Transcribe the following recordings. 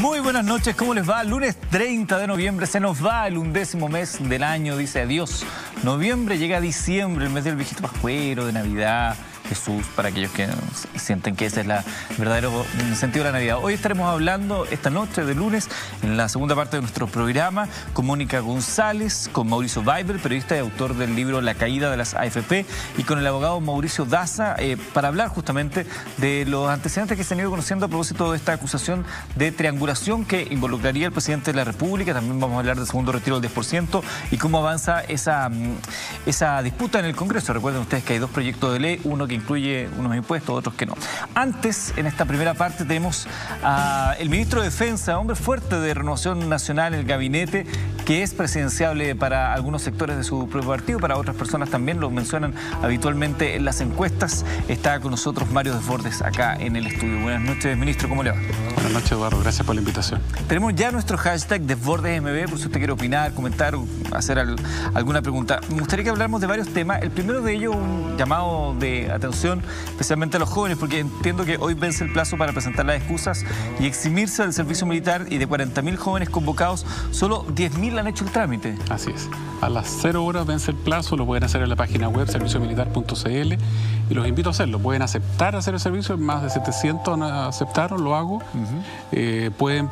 Muy buenas noches, ¿cómo les va? Lunes 30 de noviembre, se nos va el 11º mes del año, dice adiós. Noviembre, llega diciembre, el mes del viejito pascuero, de Navidad, Jesús, para aquellos que sienten que ese es el verdadero sentido de la Navidad. Hoy estaremos hablando esta noche de lunes, en la segunda parte de nuestro programa, con Mónica González, con Mauricio Weber, periodista y autor del libro La caída de las AFP, y con el abogado Mauricio Daza, para hablar justamente de los antecedentes que se han ido conociendo a propósito de esta acusación de triangulación que involucraría al presidente de la República. También vamos a hablar del segundo retiro del 10% y cómo avanza esa disputa en el Congreso. Recuerden ustedes que hay dos proyectos de ley, uno que incluye unos impuestos, otros que no. Antes, en esta primera parte, tenemos al ministro de Defensa, hombre fuerte de Renovación Nacional en el gabinete, que es presidenciable para algunos sectores de su propio partido, para otras personas también, lo mencionan habitualmente en las encuestas. Está con nosotros Mario Desbordes acá en el estudio. Buenas noches, ministro, ¿cómo le va? Buenas noches, Eduardo, gracias por la invitación. Tenemos ya nuestro hashtag DesbordesMB, por si usted quiere opinar, comentar o hacer alguna pregunta. Me gustaría que habláramos de varios temas. El primero de ellos, un llamado de atención, especialmente a los jóvenes, porque entiendo que hoy vence el plazo para presentar las excusas y eximirse del servicio militar, y de 40.000 jóvenes convocados, solo 10.000 han hecho el trámite. Así es. A las 0 horas vence el plazo, lo pueden hacer en la página web serviciomilitar.cl y los invito a hacerlo. Pueden aceptar hacer el servicio, más de 700 aceptaron, lo hago. Pueden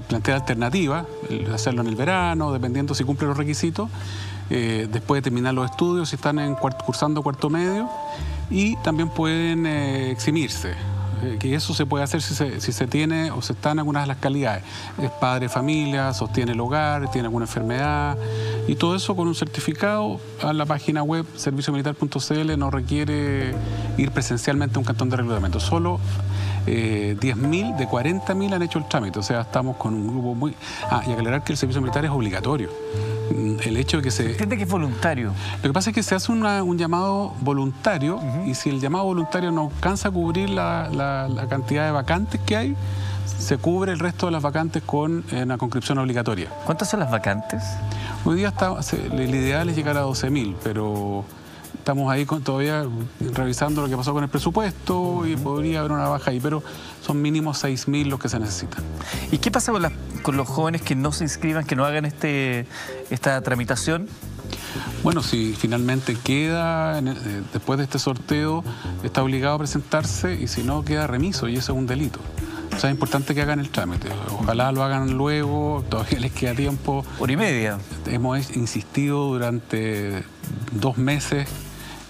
plantear alternativas, hacerlo en el verano, dependiendo si cumple los requisitos. Después de terminar los estudios, si están cursando cuarto medio, y también pueden eximirse. Que eso se puede hacer si se tiene o se está en algunas de las calidades. Es padre de familia, sostiene el hogar, tiene alguna enfermedad, y todo eso con un certificado a la página web serviciomilitar.cl. No requiere ir presencialmente a un cantón de reclutamiento. Solo 10.000 de 40.000 han hecho el trámite, o sea, estamos con un grupo muy... y aclarar que el servicio militar es obligatorio. El hecho de que se... Entiende que es voluntario. Lo que pasa es que se hace un llamado voluntario, y si el llamado voluntario no alcanza a cubrir la cantidad de vacantes que hay, se cubre el resto de las vacantes con una conscripción obligatoria. ¿Cuántas son las vacantes? Hoy día el ideal es llegar a 12.000, pero estamos ahí todavía revisando lo que pasó con el presupuesto y podría haber una baja ahí, pero son mínimo 6.000 los que se necesitan. ¿Y qué pasa con los jóvenes que no se inscriban, que no hagan esta tramitación? Bueno, si finalmente queda, después de este sorteo, está obligado a presentarse, y si no, queda remiso, y eso es un delito. O sea, es importante que hagan el trámite. Ojalá lo hagan luego, todavía les queda tiempo. Hora y media. Hemos insistido durante 2 meses,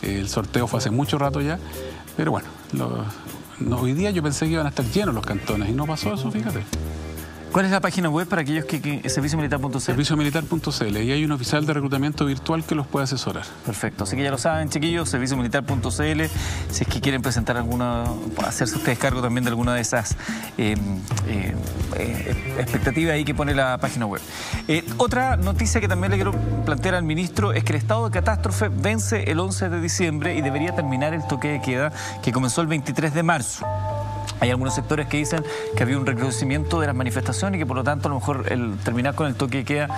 el sorteo fue hace mucho rato ya, pero bueno, hoy día yo pensé que iban a estar llenos los cantones, y no pasó eso, fíjate. ¿Cuál es la página web para aquellos que serviciomilitar.cl? Serviciomilitar.cl, y hay un oficial de reclutamiento virtual que los puede asesorar. Perfecto, así que ya lo saben, chiquillos, serviciomilitar.cl, si es que quieren presentar hacerse ustedes cargo también de alguna de esas expectativas ahí que pone la página web. Otra noticia que también le quiero plantear al ministro es que el estado de catástrofe vence el 11 de diciembre y debería terminar el toque de queda que comenzó el 23 de marzo. Hay algunos sectores que dicen que había un recrudecimiento de las manifestaciones y que por lo tanto a lo mejor el terminar con el toque de queda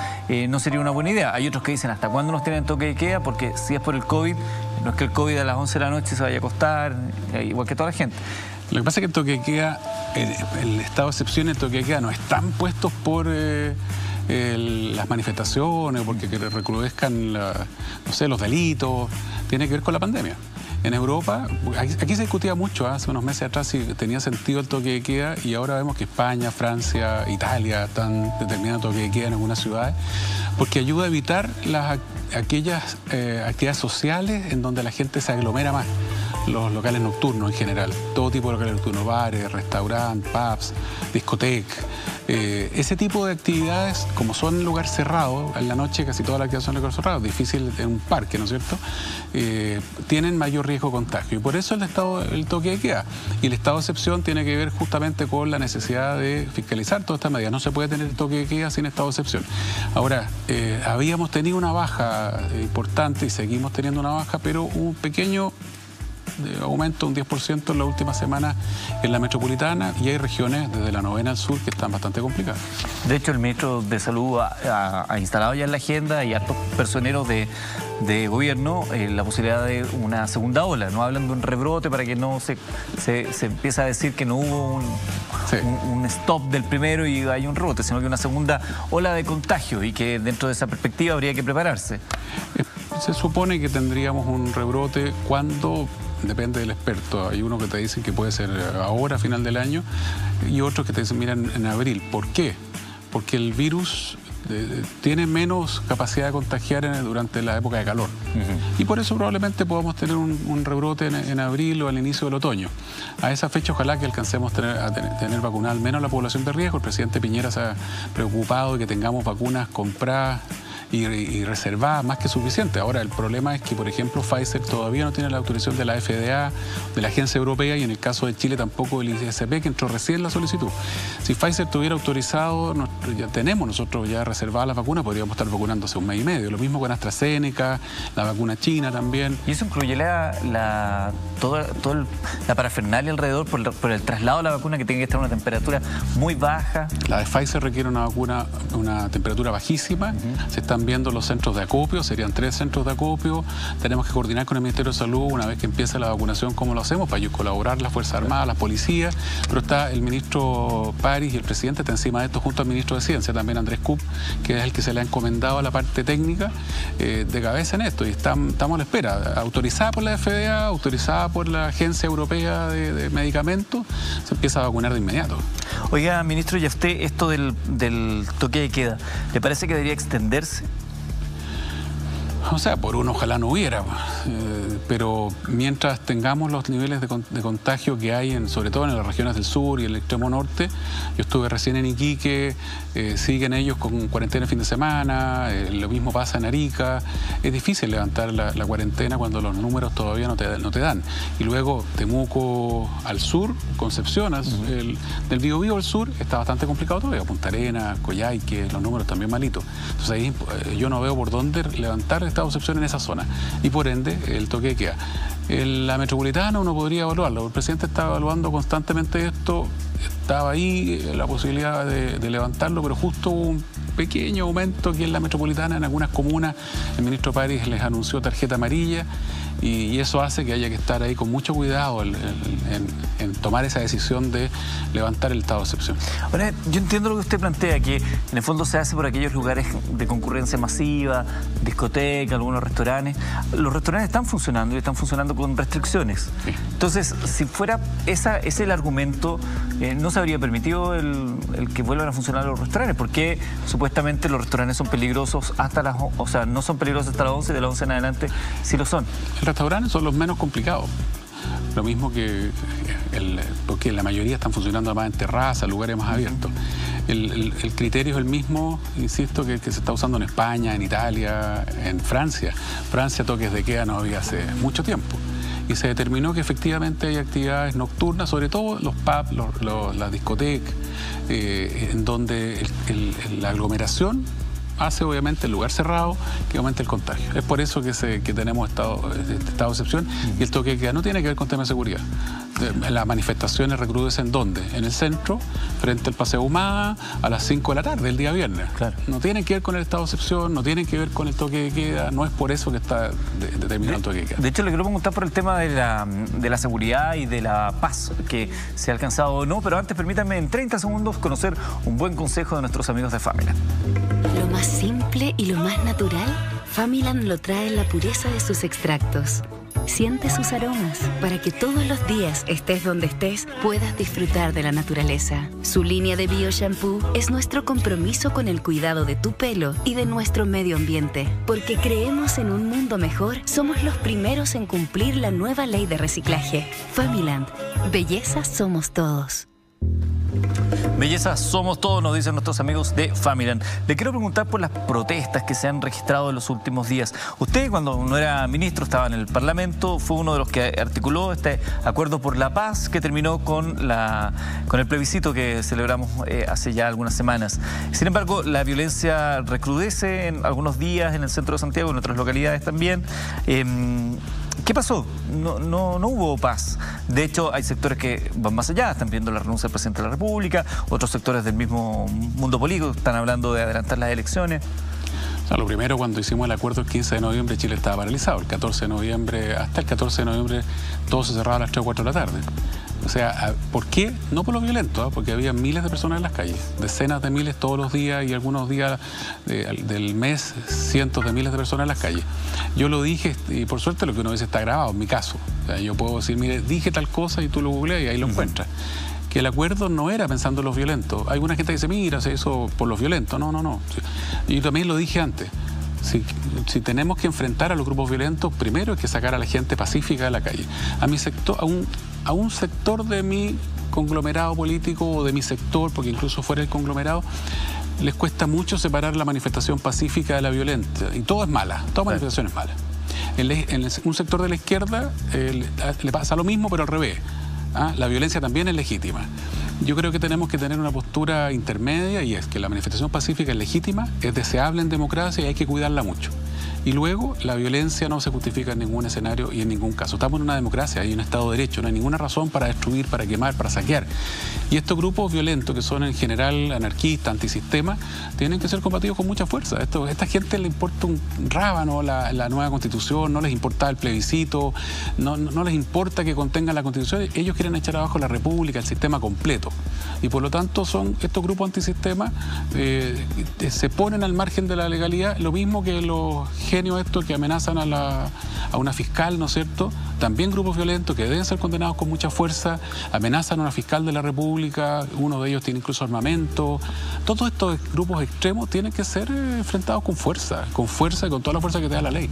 no sería una buena idea. Hay otros que dicen ¿hasta cuándo nos tienen toque de queda? Porque si es por el COVID, no es que el COVID a las 11 de la noche se vaya a acostar, igual que toda la gente. Lo que pasa es que el toque de queda, el estado de excepción y el toque de queda no están puestos por las manifestaciones, porque recrudezcan no sé, los delitos, tiene que ver con la pandemia. En Europa, aquí se discutía mucho, hace unos meses atrás, si tenía sentido el toque de queda, y ahora vemos que España, Francia, Italia están determinando toque de queda en algunas ciudades, porque ayuda a evitar aquellas actividades sociales en donde la gente se aglomera más. Los locales nocturnos en general, todo tipo de locales nocturnos, bares, restaurantes, pubs, discotecas. Ese tipo de actividades, como son en lugar cerrado, en la noche casi todas las actividades son en lugar cerrado, difícil en un parque, ¿no es cierto? Tienen mayor riesgo de contagio, y por eso el toque de queda. Y el estado de excepción tiene que ver justamente con la necesidad de fiscalizar todas estas medidas. No se puede tener toque de queda sin estado de excepción. Ahora, habíamos tenido una baja importante y seguimos teniendo una baja, pero un pequeño de aumento, un 10% en la última semana en la metropolitana, y hay regiones desde la 9ª al sur que están bastante complicadas. De hecho, el ministro de Salud ha instalado ya en la agenda, y hartos personeros de gobierno la posibilidad de una segunda ola. No hablan de un rebrote para que no se empiece a decir que no hubo Sí. un stop del primero y hay un rebote, sino que una segunda ola de contagio y que dentro de esa perspectiva habría que prepararse. Se supone que tendríamos un rebrote cuando, depende del experto, hay uno que te dicen que puede ser ahora, a final del año, y otros que te dicen, mira, en abril. ¿Por qué? Porque el virus tiene menos capacidad de contagiar durante la época de calor. Y por eso probablemente podamos tener un rebrote en abril o al inicio del otoño. A esa fecha ojalá que alcancemos a tener vacunada al menos la población de riesgo. El presidente Piñera se ha preocupado de que tengamos vacunas compradas y reservadas más que suficiente. Ahora, el problema es que, por ejemplo, Pfizer todavía no tiene la autorización de la FDA, de la Agencia Europea, y en el caso de Chile tampoco del ISP, que entró recién la solicitud. Si Pfizer tuviera autorizado, ya tenemos nosotros ya reservadas las vacunas, podríamos estar vacunando hace un mes y medio. Lo mismo con AstraZeneca, la vacuna china también. ¿Y eso incluye toda la parafernalia alrededor por el traslado de la vacuna, que tiene que estar a una temperatura muy baja? La de Pfizer requiere una vacuna, una temperatura bajísima. Se están viendo los centros de acopio, serían 3 centros de acopio. Tenemos que coordinar con el Ministerio de Salud una vez que empiece la vacunación, cómo lo hacemos, para colaborar las Fuerzas Armadas, las policías. Pero está el ministro París y el presidente está encima de esto, junto al ministro de Ciencia, también Andrés Kup, que es el que se le ha encomendado a la parte técnica de cabeza en esto. Y estamos a la espera, autorizada por la FDA, autorizada por la Agencia Europea de Medicamentos, se empieza a vacunar de inmediato. Oiga, ministro, ¿y a usted esto del toque de queda, le parece que debería extenderse? O sea, por uno ojalá no hubiera, pero mientras tengamos los niveles de contagio que hay, sobre todo en las regiones del sur y el extremo norte, yo estuve recién en Iquique, siguen ellos con cuarentena el fin de semana, lo mismo pasa en Arica. Es difícil levantar la cuarentena cuando los números todavía no te dan. Y luego Temuco al sur, Concepción, del Biobío al sur, está bastante complicado todavía. Punta Arenas, Coyhaique, los números también malitos. Entonces ahí yo no veo por dónde levantar esta excepción en esa zona. Y por ende, el toque de queda. La metropolitana uno podría evaluarlo. El presidente está evaluando constantemente esto. Estaba ahí la posibilidad de levantarlo, pero justo hubo un pequeño aumento aquí en la metropolitana, en algunas comunas. El ministro París les anunció tarjeta amarilla y eso hace que haya que estar ahí con mucho cuidado en tomar esa decisión de levantar el estado de excepción. Ahora, yo entiendo lo que usted plantea, que en el fondo se hace por aquellos lugares de concurrencia masiva, discotecas, algunos restaurantes. Los restaurantes están funcionando y están funcionando con restricciones. Sí. Entonces, si fuera ese el argumento, no se habría permitido el que vuelvan a funcionar los restaurantes, porque supuestamente los restaurantes son peligrosos hasta las... O sea, no son peligrosos hasta las 11, de las 11 en adelante sí lo son. Los restaurantes son los menos complicados. Lo mismo que porque la mayoría están funcionando más en terrazas, lugares más abiertos. El criterio es el mismo, insisto, que se está usando en España, en Italia, en Francia. Francia, toques de queda no había hace mucho tiempo. Y se determinó que efectivamente hay actividades nocturnas, sobre todo los pubs, las discotecas, en donde la aglomeración hace obviamente el lugar cerrado que aumenta el contagio. Es por eso que tenemos estado de excepción, y el toque de queda no tiene que ver con temas de seguridad. Las manifestaciones recrudecen ¿dónde? En el centro, frente al Paseo Ahumada, a las 5 de la tarde, el día viernes. Claro. No tienen que ver con el estado de excepción, no tienen que ver con el toque de queda, no es por eso que está determinado el toque de queda. De hecho, le quiero preguntar por el tema de la seguridad y de la paz que se ha alcanzado o no, pero antes permítanme en 30 segundos conocer un buen consejo de nuestros amigos de Familand. Lo más simple y lo más natural, Familand lo trae en la pureza de sus extractos. Siente sus aromas para que todos los días, estés donde estés, puedas disfrutar de la naturaleza. Su línea de Bio Shampoo es nuestro compromiso con el cuidado de tu pelo y de nuestro medio ambiente. Porque creemos en un mundo mejor, somos los primeros en cumplir la nueva ley de reciclaje. Familand, belleza somos todos. Belleza somos todos, nos dicen nuestros amigos de Familand. Le quiero preguntar por las protestas que se han registrado en los últimos días. Usted, cuando no era ministro, estaba en el Parlamento, fue uno de los que articuló este acuerdo por la paz que terminó con el plebiscito que celebramos hace ya algunas semanas. Sin embargo, la violencia recrudece en algunos días en el centro de Santiago, en otras localidades también. ¿Qué pasó? No hubo paz. De hecho, hay sectores que van más allá, están viendo la renuncia del presidente de la República, otros sectores del mismo mundo político están hablando de adelantar las elecciones. O sea, lo primero, cuando hicimos el acuerdo el 15 de noviembre, Chile estaba paralizado. El 14 de noviembre, hasta el 14 de noviembre, todo se cerraba a las 3 o 4 de la tarde. O sea, ¿por qué? No por lo violento, porque había miles de personas en las calles, decenas de miles todos los días y algunos días del mes, cientos de miles de personas en las calles. Yo lo dije y por suerte lo que uno dice está grabado, en mi caso. O sea, yo puedo decir, mire, dije tal cosa y tú lo googleas y ahí lo encuentras. Que el acuerdo no era pensando en los violentos. Hay alguna gente que dice, mira, se hizo por los violentos. No, no, no. Yo también lo dije antes. Si tenemos que enfrentar a los grupos violentos, primero hay que sacar a la gente pacífica de la calle. A mi sector, a un sector de mi conglomerado político o de mi sector, porque incluso fuera el conglomerado, les cuesta mucho separar la manifestación pacífica de la violenta. Y todo es mala, toda manifestación es mala. En un sector de la izquierda le pasa lo mismo, pero al revés. La violencia también es legítima. Yo creo que tenemos que tener una postura intermedia y es que la manifestación pacífica es legítima, es deseable en democracia y hay que cuidarla mucho. Y luego, la violencia no se justifica en ningún escenario y en ningún caso. Estamos en una democracia, hay un Estado de Derecho, no hay ninguna razón para destruir, para quemar, para saquear. Y estos grupos violentos, que son en general anarquistas, antisistema, tienen que ser combatidos con mucha fuerza. A esta gente le importa un rábano la nueva Constitución, no les importa el plebiscito, no les importa que contenga la Constitución. Ellos quieren echar abajo la República, el sistema completo. Y por lo tanto, estos grupos antisistema se ponen al margen de la legalidad, lo mismo que los genios estos que amenazan a una fiscal, ¿no es cierto? También grupos violentos que deben ser condenados con mucha fuerza, amenazan a una fiscal de la República, uno de ellos tiene incluso armamento. Todos estos grupos extremos tienen que ser enfrentados con fuerza y con toda la fuerza que te da la ley.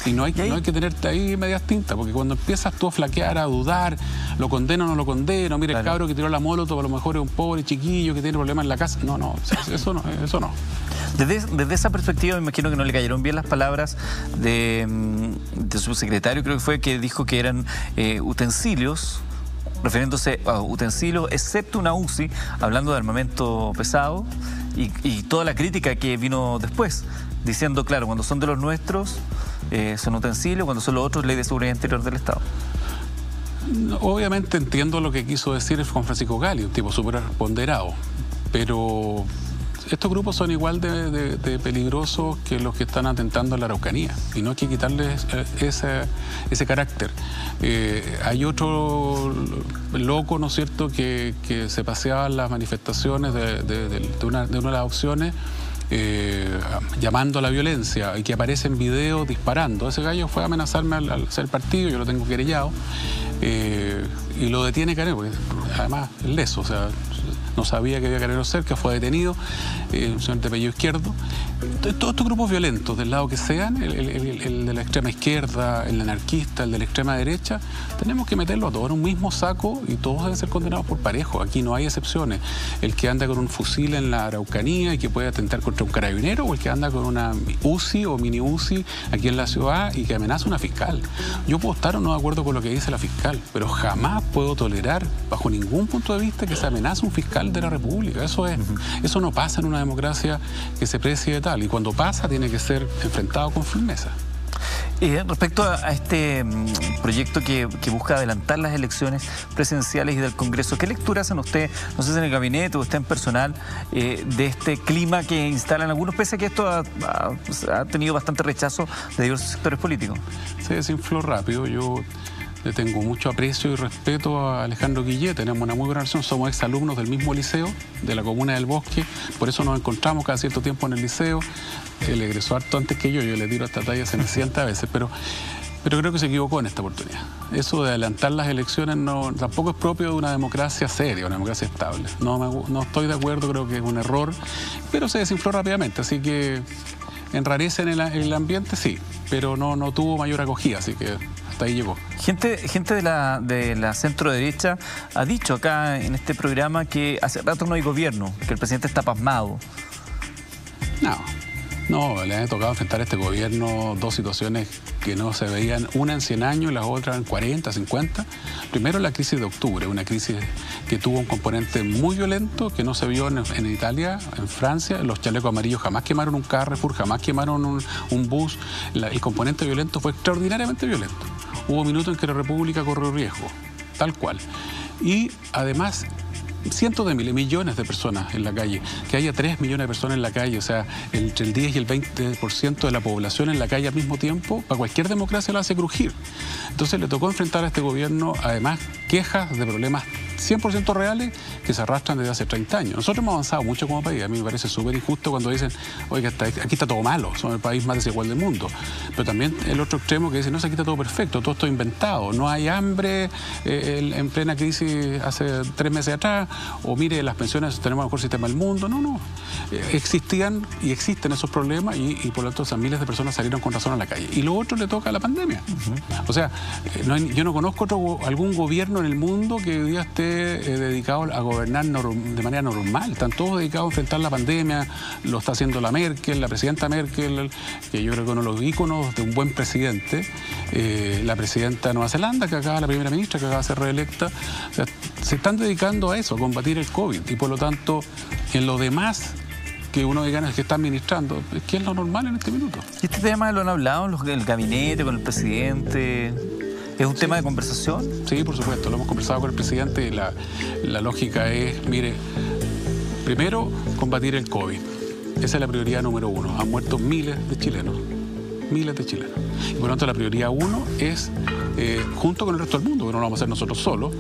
Y no hay que tenerte ahí medias tintas, porque cuando empiezas tú a flaquear, a dudar, lo condeno o no lo condeno, mira el cabro que tiró la molotov, a lo mejor es un pobre chiquillo que tiene problemas en la casa. No, eso no. Desde esa perspectiva, me imagino que no le cayeron bien las palabras de su subsecretario, creo que fue, que dijo que eran utensilios, refiriéndose a utensilios, excepto una UCI, hablando de armamento pesado y toda la crítica que vino después, diciendo, claro, cuando son de los nuestros, son utensilios, cuando son los otros, ley de seguridad interior del Estado. Obviamente entiendo lo que quiso decir Juan Francisco Gali, un tipo súper ponderado, pero estos grupos son igual de peligrosos que los que están atentando a la Araucanía y no hay que quitarles ese carácter. Hay otro loco, ¿no es cierto?, que se paseaba en las manifestaciones de una de las opciones llamando a la violencia y que aparece en video disparando. Ese gallo fue a amenazarme al hacer partido, yo lo tengo querellado y lo detiene Canero, porque además es leso, o sea, no sabía que había Canero cerca, fue detenido, un señor de apellido Izquierdo. Todos estos grupos violentos, del lado que sean, el de la extrema izquierda, el anarquista, el de la extrema derecha, tenemos que meterlos a todos en un mismo saco y todos deben ser condenados por parejo. Aquí no hay excepciones. El que anda con un fusil en la Araucanía y que puede atentar contra un carabinero, o el que anda con una UCI o mini UCI aquí en la ciudad y que amenaza a una fiscal. Yo puedo estar o no de acuerdo con lo que dice la fiscal, pero jamás puedo tolerar, bajo ningún punto de vista, que se amenace a un fiscal de la República. Eso no pasa en una democracia que se precie de tal. Y cuando pasa, tiene que ser enfrentado con firmeza. Respecto a este proyecto que busca adelantar las elecciones presidenciales y del Congreso, ¿qué lectura hacen usted, no sé si en el gabinete o usted en personal, de este clima que instalan algunos, pese a que esto ha tenido bastante rechazo de diversos sectores políticos? Se desinfló rápido. Yo le tengo mucho aprecio y respeto a Alejandro Guillet, tenemos una muy buena relación, somos exalumnos del mismo liceo, de la Comuna del Bosque, por eso nos encontramos cada cierto tiempo en el liceo. Él egresó harto antes que yo le tiro esta talla cenicienta a veces, pero creo que se equivocó en esta oportunidad. Eso de adelantar las elecciones tampoco es propio de una democracia seria, una democracia estable. No estoy de acuerdo, creo que es un error, pero se desinfló rápidamente, así que enrarece en el ambiente, sí, pero no tuvo mayor acogida, así que hasta ahí llegó. Gente de la centro derecha ha dicho acá en este programa que hace rato no hay gobierno, que el presidente está pasmado. No, le han tocado enfrentar a este gobierno dos situaciones que no se veían, una en 100 años y las otras en 40, 50. Primero la crisis de octubre, una crisis que tuvo un componente muy violento que no se vio en Italia, en Francia. Los chalecos amarillos jamás quemaron un Carrefour, jamás quemaron un bus. El componente violento fue extraordinariamente violento. Hubo minutos en que la República corrió riesgo, tal cual. Y además cientos de miles, millones de personas en la calle, que haya 3 millones de personas en la calle, o sea, entre el 10 y el 20% de la población en la calle al mismo tiempo, para cualquier democracia la hace crujir. Entonces le tocó enfrentar a este gobierno, además, quejas de problemas 100% reales que se arrastran desde hace 30 años. Nosotros hemos avanzado mucho como país. A mí me parece súper injusto cuando dicen, oiga, aquí está todo malo, somos el país más desigual del mundo. Pero también el otro extremo que dice, no, aquí está todo perfecto, todo está inventado, no hay hambre en plena crisis hace 3 meses atrás, o mire, las pensiones, tenemos el mejor sistema del mundo. No. Existían y existen esos problemas y por lo tanto esas miles de personas salieron con razón a la calle. Y lo otro le toca a la pandemia. O sea, yo no conozco algún gobierno en el mundo que hoy día esté dedicado a gobernar de manera normal. Están todos dedicados a enfrentar la pandemia, lo está haciendo la Merkel, la presidenta Merkel, que yo creo que uno de los íconos de un buen presidente, la presidenta de Nueva Zelanda, la primera ministra que acaba de ser reelecta. O sea, se están dedicando a eso, a combatir el COVID, y por lo tanto, en lo demás que uno de ganas que está administrando, que es lo normal en este minuto. ¿Y este tema lo han hablado en el gabinete, con el presidente? ¿Es un tema de conversación? Sí, por supuesto, lo hemos conversado con el presidente y la lógica es, mire, primero, combatir el COVID. Esa es la prioridad número 1. Han muerto miles de chilenos. Y por lo tanto la prioridad 1 es, junto con el resto del mundo, que no lo vamos a hacer nosotros solos,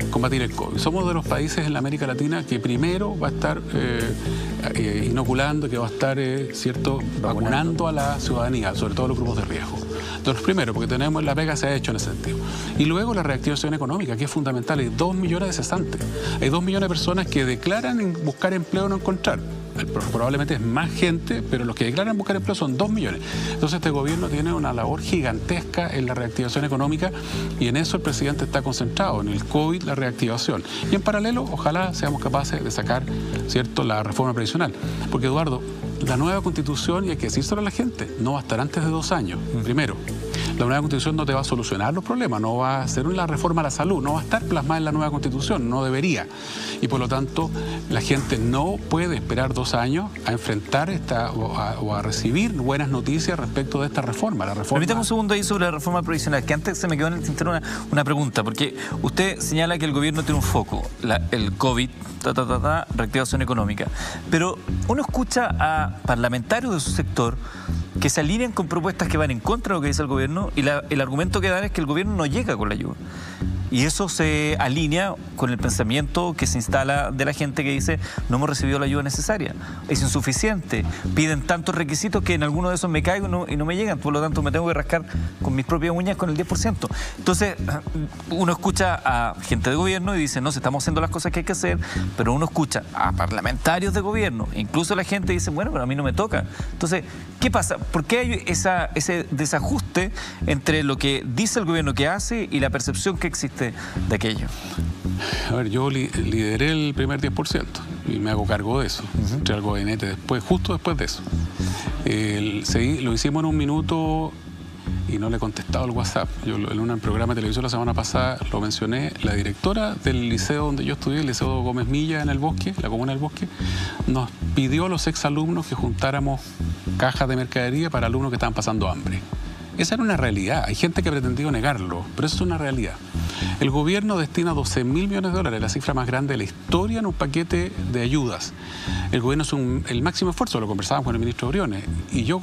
combatir el COVID. Somos de los países en la América Latina que primero va a estar inoculando, que va a estar, vacunando a la ciudadanía, sobre todo a los grupos de riesgo. De los primeros, porque la pega se ha hecho en ese sentido. Y luego la reactivación económica, que es fundamental. Hay 2 millones de cesantes. Hay 2 millones de personas que declaran buscar empleo o no encontrar. Probablemente es más gente, pero los que declaran buscar empleo son 2 millones. Entonces este gobierno tiene una labor gigantesca en la reactivación económica y en eso el presidente está concentrado, en el COVID, la reactivación. Y en paralelo, ojalá seamos capaces de sacar, la reforma previsional. Porque, Eduardo, la nueva Constitución, y hay que decírselo a la gente, no va a estar antes de 2 años. Primero, la nueva Constitución no te va a solucionar los problemas, no va a ser una reforma a la salud, no va a estar plasmada en la nueva Constitución, no debería. Y por lo tanto, la gente no puede esperar 2 años a enfrentar o a recibir buenas noticias respecto de esta reforma. Permítame un segundo ahí sobre la reforma provisional, que antes se me quedó en el tintero una pregunta, porque usted señala que el gobierno tiene un foco, el COVID, reactivación económica, pero uno escucha a parlamentarios de su sector que se alinean con propuestas que van en contra de lo que dice el gobierno y el argumento que dan es que el gobierno no llega con la ayuda. Y eso se alinea con el pensamiento que se instala de la gente que dice no hemos recibido la ayuda necesaria, es insuficiente, piden tantos requisitos que en alguno de esos me caigo y no me llegan, por lo tanto me tengo que rascar con mis propias uñas con el 10%. Entonces uno escucha a gente de gobierno y dice no, se estamos haciendo las cosas que hay que hacer, pero uno escucha a parlamentarios de gobierno, incluso la gente dice bueno, pero a mí no me toca. Entonces, ¿qué pasa? ¿Por qué hay ese desajuste entre lo que dice el gobierno que hace y la percepción que existe de aquello? A ver, yo lideré el primer 10% y me hago cargo de eso. Entré al gabinete justo después de eso. Lo hicimos en 1 minuto y no le he contestado el WhatsApp. Yo en un programa de televisión la semana pasada lo mencioné. La directora del liceo donde yo estudié, el Liceo Gómez Milla en el Bosque, la comuna del Bosque, nos pidió a los exalumnos que juntáramos cajas de mercadería para alumnos que estaban pasando hambre. Esa era una realidad. Hay gente que ha pretendido negarlo, pero eso es una realidad. El gobierno destina 12.000 millones de dólares, la cifra más grande de la historia, en un paquete de ayudas. El gobierno hizo el máximo esfuerzo, lo conversábamos con el ministro Briones, y yo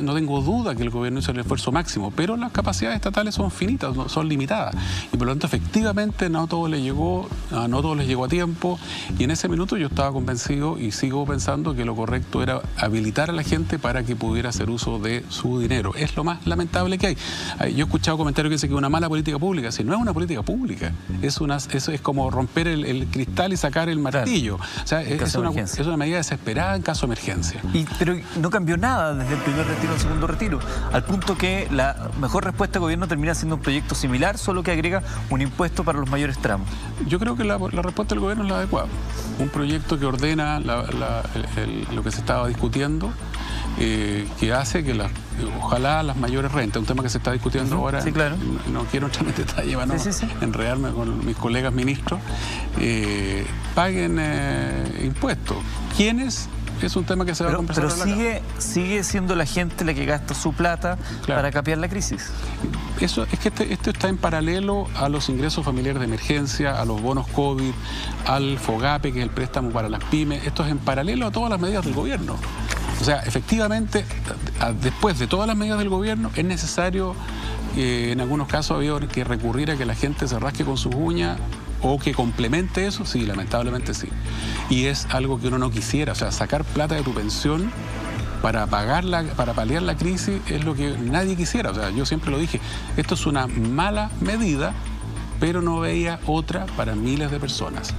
no tengo duda que el gobierno hizo el esfuerzo máximo, pero las capacidades estatales son finitas, son limitadas, y por lo tanto efectivamente no todo les llegó a tiempo, y en ese minuto yo estaba convencido y sigo pensando que lo correcto era habilitar a la gente para que pudiera hacer uso de su dinero. Es lo más lamentable que hay. Yo he escuchado comentarios que dicen que es una mala política pública. Si no es una política pública, eso es como romper el cristal y sacar el martillo. Claro. O sea, es una medida desesperada en caso de emergencia. Pero no cambió nada desde el primer retiro al segundo retiro, al punto que la mejor respuesta del gobierno termina siendo un proyecto similar, solo que agrega un impuesto para los mayores tramos. Yo creo que la respuesta del gobierno es la adecuada. Un proyecto que ordena lo que se estaba discutiendo, que hace que ojalá las mayores rentas, un tema que se está discutiendo ahora, sí, claro. No quiero entrar en detalle para no enredarme con mis colegas ministros, paguen impuestos. ¿Quiénes? es un tema que se va a conversar. Pero sigue siendo la gente la que gasta su plata para capear la crisis. Eso es que esto está en paralelo a los ingresos familiares de emergencia, a los bonos COVID, al FOGAPE, que es el préstamo para las pymes. Esto es en paralelo a todas las medidas del gobierno. O sea, efectivamente, después de todas las medidas del gobierno, es necesario, en algunos casos ha habido que recurrir a que la gente se rasque con sus uñas o que complemente eso, sí, lamentablemente sí. Y es algo que uno no quisiera, o sea, sacar plata de tu pensión para paliar la crisis es lo que nadie quisiera. O sea, yo siempre lo dije, esto es una mala medida, pero no veía otra para miles de personas.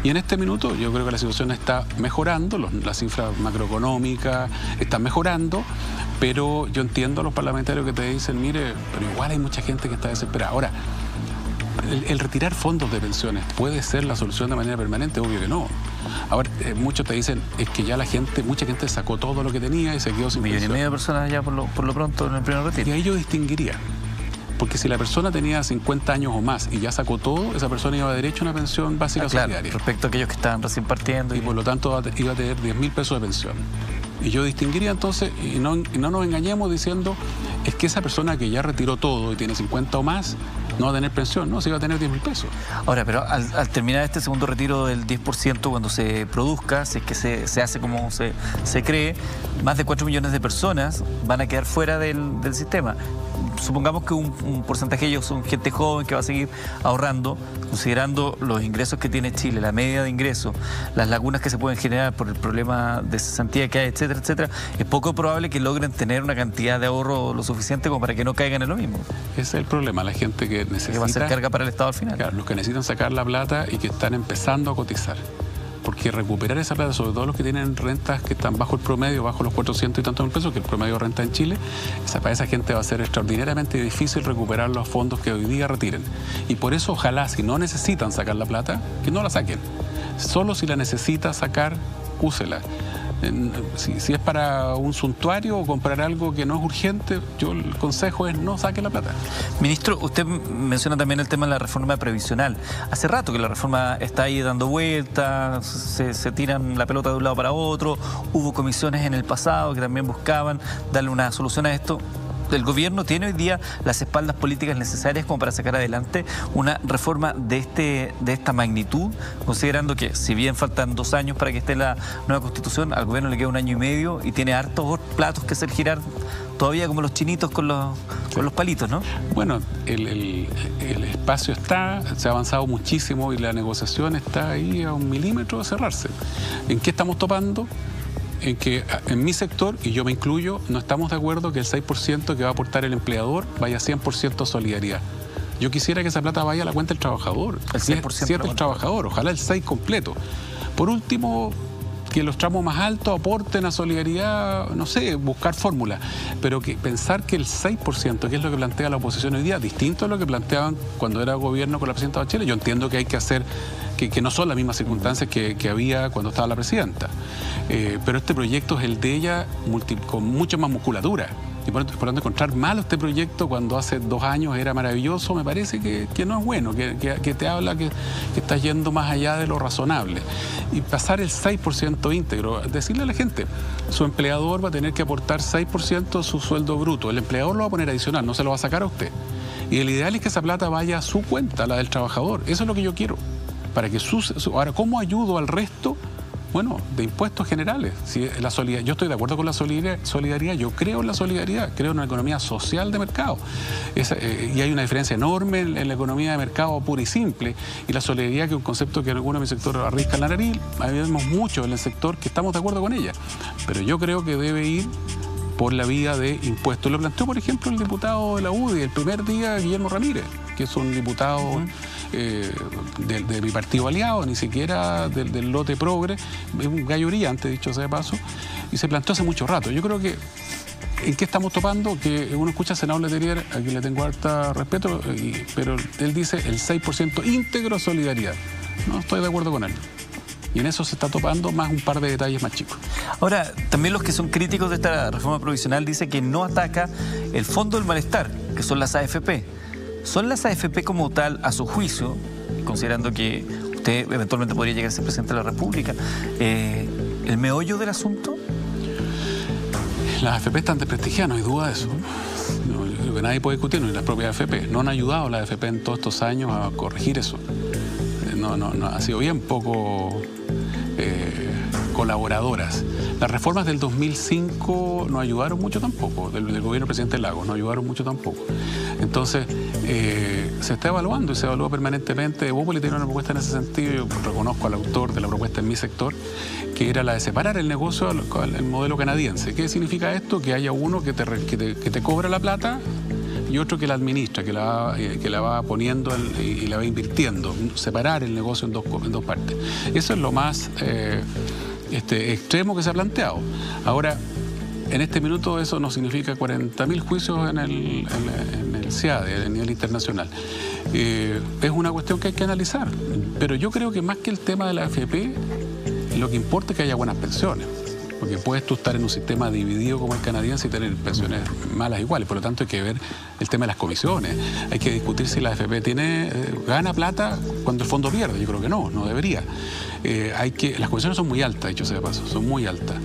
Y en este minuto yo creo que la situación está mejorando, las cifras macroeconómicas están mejorando, pero yo entiendo a los parlamentarios que te dicen, mire, pero igual hay mucha gente que está desesperada. Ahora, el retirar fondos de pensiones puede ser la solución de manera permanente, obvio que no. Ahora, muchos te dicen, es que ya mucha gente sacó todo lo que tenía y se quedó sin pensión. 1,5 millones de personas ya por lo pronto en el primer retiro. Y ahí yo distinguiría. Porque si la persona tenía 50 años o más y ya sacó todo, esa persona iba derecho a una pensión básica solidaria. Respecto a aquellos que estaban recién partiendo. Y por lo tanto iba a tener 10.000 pesos de pensión. Y yo distinguiría entonces, y no nos engañemos diciendo, es que esa persona que ya retiró todo y tiene 50 o más, no va a tener pensión, no, se iba a tener 10.000 pesos. Ahora, pero al terminar este segundo retiro del 10%, cuando se produzca, si es que se hace como se cree, más de 4 millones de personas van a quedar fuera del sistema. Supongamos que un porcentaje de ellos son gente joven que va a seguir ahorrando, considerando los ingresos que tiene Chile, la media de ingresos, las lagunas que se pueden generar por el problema de cesantía que hay, etcétera, etcétera, es poco probable que logren tener una cantidad de ahorro lo suficiente como para que no caigan en lo mismo. Ese es el problema, la gente que necesita... Que va a ser carga para el Estado al final. Claro, los que necesitan sacar la plata y que están empezando a cotizar. Porque recuperar esa plata, sobre todo los que tienen rentas que están bajo el promedio, bajo los 400 y tantos mil pesos, que el promedio de renta en Chile, para esa gente va a ser extraordinariamente difícil recuperar los fondos que hoy día retiren. Y por eso, ojalá, si no necesitan sacar la plata, que no la saquen. Solo si la necesita sacar, úsela. Si es para un suntuario o comprar algo que no es urgente, el consejo es no saque la plata. Ministro, usted menciona también el tema de la reforma previsional. Hace rato que la reforma está ahí dando vueltas, se tiran la pelota de un lado para otro, hubo comisiones en el pasado que también buscaban darle una solución a esto. El gobierno tiene hoy día las espaldas políticas necesarias como para sacar adelante una reforma de esta magnitud, considerando que si bien faltan 2 años para que esté la nueva Constitución, al gobierno le queda 1 año y medio y tiene hartos platos que hacer girar todavía como los chinitos con los palitos, ¿no? Bueno, el espacio se ha avanzado muchísimo y la negociación está ahí a 1 milímetro de cerrarse. ¿En qué estamos topando? En que en mi sector, y yo me incluyo, no estamos de acuerdo que el 6% que va a aportar el empleador vaya 100% a solidaridad. Yo quisiera que esa plata vaya a la cuenta del trabajador. El 100% del trabajador, ojalá el 6% completo. Por último, que los tramos más altos aporten a solidaridad, no sé, buscar fórmulas. Pero que pensar que el 6%, que es lo que plantea la oposición hoy día, distinto a lo que planteaban cuando era gobierno con la presidenta Bachelet, yo entiendo que hay que hacer... Que no son las mismas circunstancias que había cuando estaba la presidenta. Pero este proyecto es el de ella con mucha más musculatura. Y por tanto, encontrar malo este proyecto cuando hace 2 años era maravilloso, me parece que no es bueno, que te habla que está yendo más allá de lo razonable. Y pasar el 6% íntegro, decirle a la gente, su empleador va a tener que aportar 6% de su sueldo bruto. El empleador lo va a poner adicional, no se lo va a sacar a usted. Y el ideal es que esa plata vaya a su cuenta, la del trabajador. Eso es lo que yo quiero. Para que ahora, ¿cómo ayudo al resto? Bueno, de impuestos generales. Yo estoy de acuerdo con la solidaridad, yo creo en la solidaridad, creo en una economía social de mercado. Y hay una diferencia enorme en la economía de mercado pura y simple. Y la solidaridad, que es un concepto que en algunos de mi sector arrisca la nariz, vemos mucho en el sector que estamos de acuerdo con ella. Pero yo creo que debe ir por la vía de impuestos. Lo planteó, por ejemplo, el diputado de la UDI, el primer día, Guillermo Ramírez, que es un diputado de mi partido aliado, ni siquiera del lote progre, es un gallo brillante, dicho sea de paso, y se planteó hace mucho rato. Yo creo que ¿en qué estamos topando? Que uno escucha al senador Letelier, a quien le tengo harta respeto, pero él dice el 6% íntegro solidaridad. No estoy de acuerdo con él. Y en eso se está topando más un par de detalles más chicos. Ahora, también los que son críticos de esta reforma provisional dicen que no ataca el fondo del malestar, que son las AFP. ¿Son las AFP como tal, a su juicio, considerando que usted eventualmente podría llegar a ser presidente de la República, ¿El meollo del asunto? Las AFP están desprestigiadas, no hay duda de eso. No, yo creo que nadie puede discutir, ni las propias AFP. No han ayudado las AFP en todos estos años a corregir eso. No, ha sido bien poco colaboradoras. Las reformas del 2005 no ayudaron mucho tampoco, del gobierno del presidente Lagos, no ayudaron mucho tampoco. Entonces, se está evaluando y se evalúa permanentemente. Evópolis tiene una propuesta en ese sentido, yo reconozco al autor de la propuesta en mi sector, que era la de separar el negocio al modelo canadiense. ¿Qué significa esto? Que haya uno que te cobra la plata y otro que la administra, que la va poniendo y la va invirtiendo. Separar el negocio en dos partes. Eso es lo más extremo que se ha planteado. Ahora, en este minuto eso no significa 40.000 juicios en el CIADE, a nivel internacional. Es una cuestión que hay que analizar. Pero yo creo que más que el tema de la AFP, lo que importa es que haya buenas pensiones. Porque puedes tú estar en un sistema dividido como el canadiense y tener pensiones malas iguales. Por lo tanto, hay que ver el tema de las comisiones. Hay que discutir si la AFP gana plata cuando el fondo pierde. Yo creo que no debería. Las comisiones son muy altas, dicho sea de paso, son muy altas.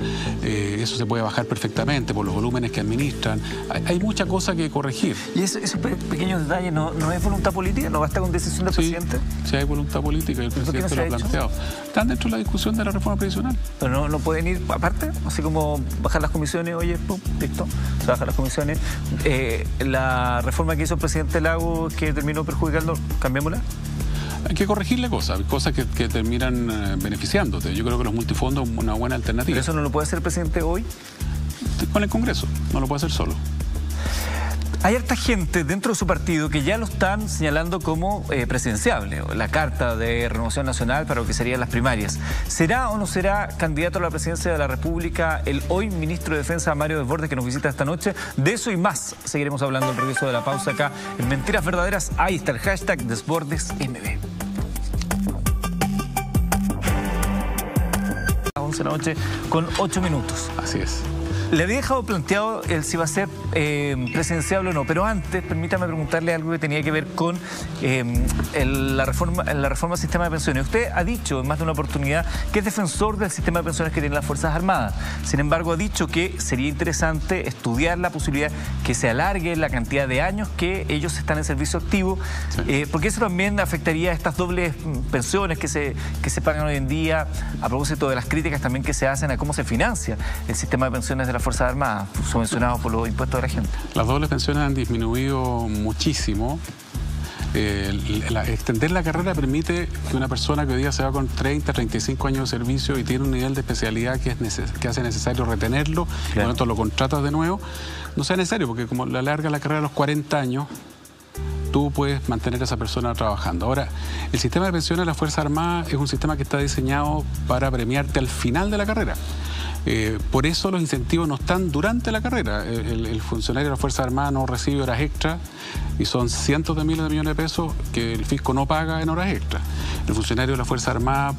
Eso se puede bajar perfectamente por los volúmenes que administran. Hay mucha cosa que corregir. ¿Y esos pequeños detalles no es voluntad política? ¿No basta con decisión del presidente? Sí, hay voluntad política y el presidente lo ha planteado. Están dentro de la discusión de la reforma previsional. Pero no pueden ir aparte, así como bajar las comisiones, oye, pum, listo, se bajan las comisiones. La reforma que hizo el presidente Lagos que terminó perjudicando, cambiémosla. Hay que corregirle cosas que terminan beneficiándote. Yo creo que los multifondos es una buena alternativa. ¿Pero eso no lo puede hacer el presidente hoy? Con el Congreso, no lo puede hacer solo. Hay harta gente dentro de su partido que ya lo están señalando como presidenciable. La carta de Renovación Nacional para lo que serían las primarias. ¿Será o no será candidato a la presidencia de la República el hoy ministro de Defensa Mario Desbordes, que nos visita esta noche? De eso y más seguiremos hablando al regreso de la pausa acá en Mentiras Verdaderas. Ahí está el hashtag DesbordesMB. 11 de la noche con 8 minutos. Así es. Le había dejado planteado el si va a ser presidenciable o no, pero antes permítame preguntarle algo que tenía que ver con la reforma al sistema de pensiones. Usted ha dicho en más de una oportunidad que es defensor del sistema de pensiones que tienen las Fuerzas Armadas. Sin embargo, ha dicho que sería interesante estudiar la posibilidad que se alargue la cantidad de años que ellos están en servicio activo, sí. Porque eso también afectaría a estas dobles pensiones que se pagan hoy en día, a propósito de las críticas también que se hacen a cómo se financia el sistema de pensiones de las Fuerzas Armadas, subvencionados por los impuestos de la gente. Las dobles pensiones han disminuido muchísimo. Extender la carrera permite que una persona que hoy día se va con 30, 35 años de servicio y tiene un nivel de especialidad que hace necesario retenerlo, claro. Por lo tanto lo contratas de nuevo, no sea necesario, porque como le alarga la carrera a los 40 años, tú puedes mantener a esa persona trabajando. Ahora, el sistema de pensiones de las Fuerzas Armadas es un sistema que está diseñado para premiarte al final de la carrera. Por eso los incentivos no están durante la carrera. El funcionario de las Fuerzas Armadas no recibe horas extra y son cientos de miles de millones de pesos que el fisco no paga en horas extra. El funcionario de las Fuerzas Armadas,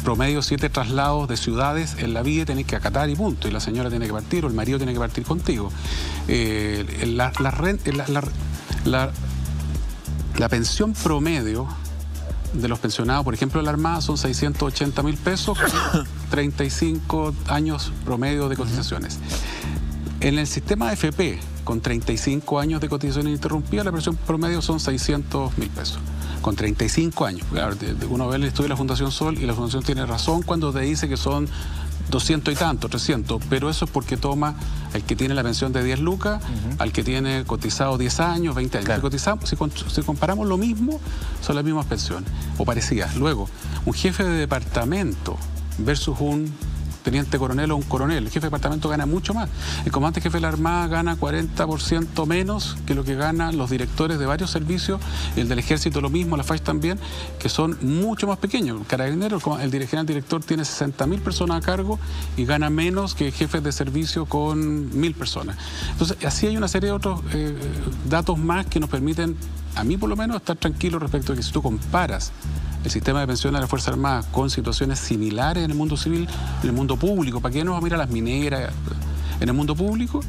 promedio 7 traslados de ciudades en la vida, tenés que acatar y punto. Y la señora tiene que partir o el marido tiene que partir contigo. La pensión promedio de los pensionados, por ejemplo, de la Armada, son 680.000 pesos, 35 años promedio de cotizaciones. En el sistema de FP, con 35 años de cotización ininterrumpida, la pensión promedio son 600.000 pesos. Con 35 años. Claro, uno ve el estudio de la Fundación Sol y la Fundación tiene razón cuando te dice que son 200 y tanto, 300, pero eso es porque toma al que tiene la pensión de 10 lucas, al que tiene cotizado 10 años, 20 años. Claro. Si comparamos lo mismo, son las mismas pensiones, o parecidas. Luego, un jefe de departamento versus un teniente coronel o un coronel. El jefe de departamento gana mucho más. El comandante jefe de la Armada gana 40% menos que lo que ganan los directores de varios servicios, el del Ejército lo mismo, la FACH también, que son mucho más pequeños. El Carabinero, el general director tiene 60.000 personas a cargo y gana menos que jefes de servicio con 1.000 personas. Entonces, así hay una serie de otros datos más que nos permiten, a mí por lo menos, estar tranquilo respecto a que si tú comparas el sistema de pensiones de las Fuerzas Armadas con situaciones similares en el mundo civil, en el mundo público, ¿para qué nos vamos a mirar a las mineras? En el mundo público,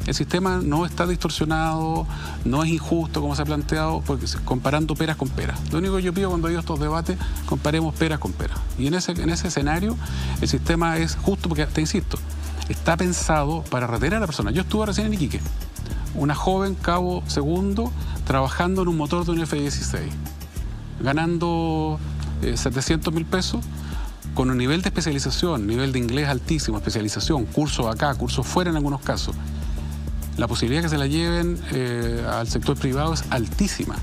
el sistema no está distorsionado, no es injusto como se ha planteado, porque comparando peras con peras. Lo único que yo pido cuando hay estos debates, comparemos peras con peras. Y en ese escenario el sistema es justo porque, te insisto, está pensado para retener a la persona. Yo estuve recién en Iquique, una joven cabo segundo trabajando en un motor de un F-16, ganando 700.000 pesos, con un nivel de especialización, nivel de inglés altísimo, especialización, cursos acá, cursos fuera en algunos casos. La posibilidad de que se la lleven al sector privado es altísima.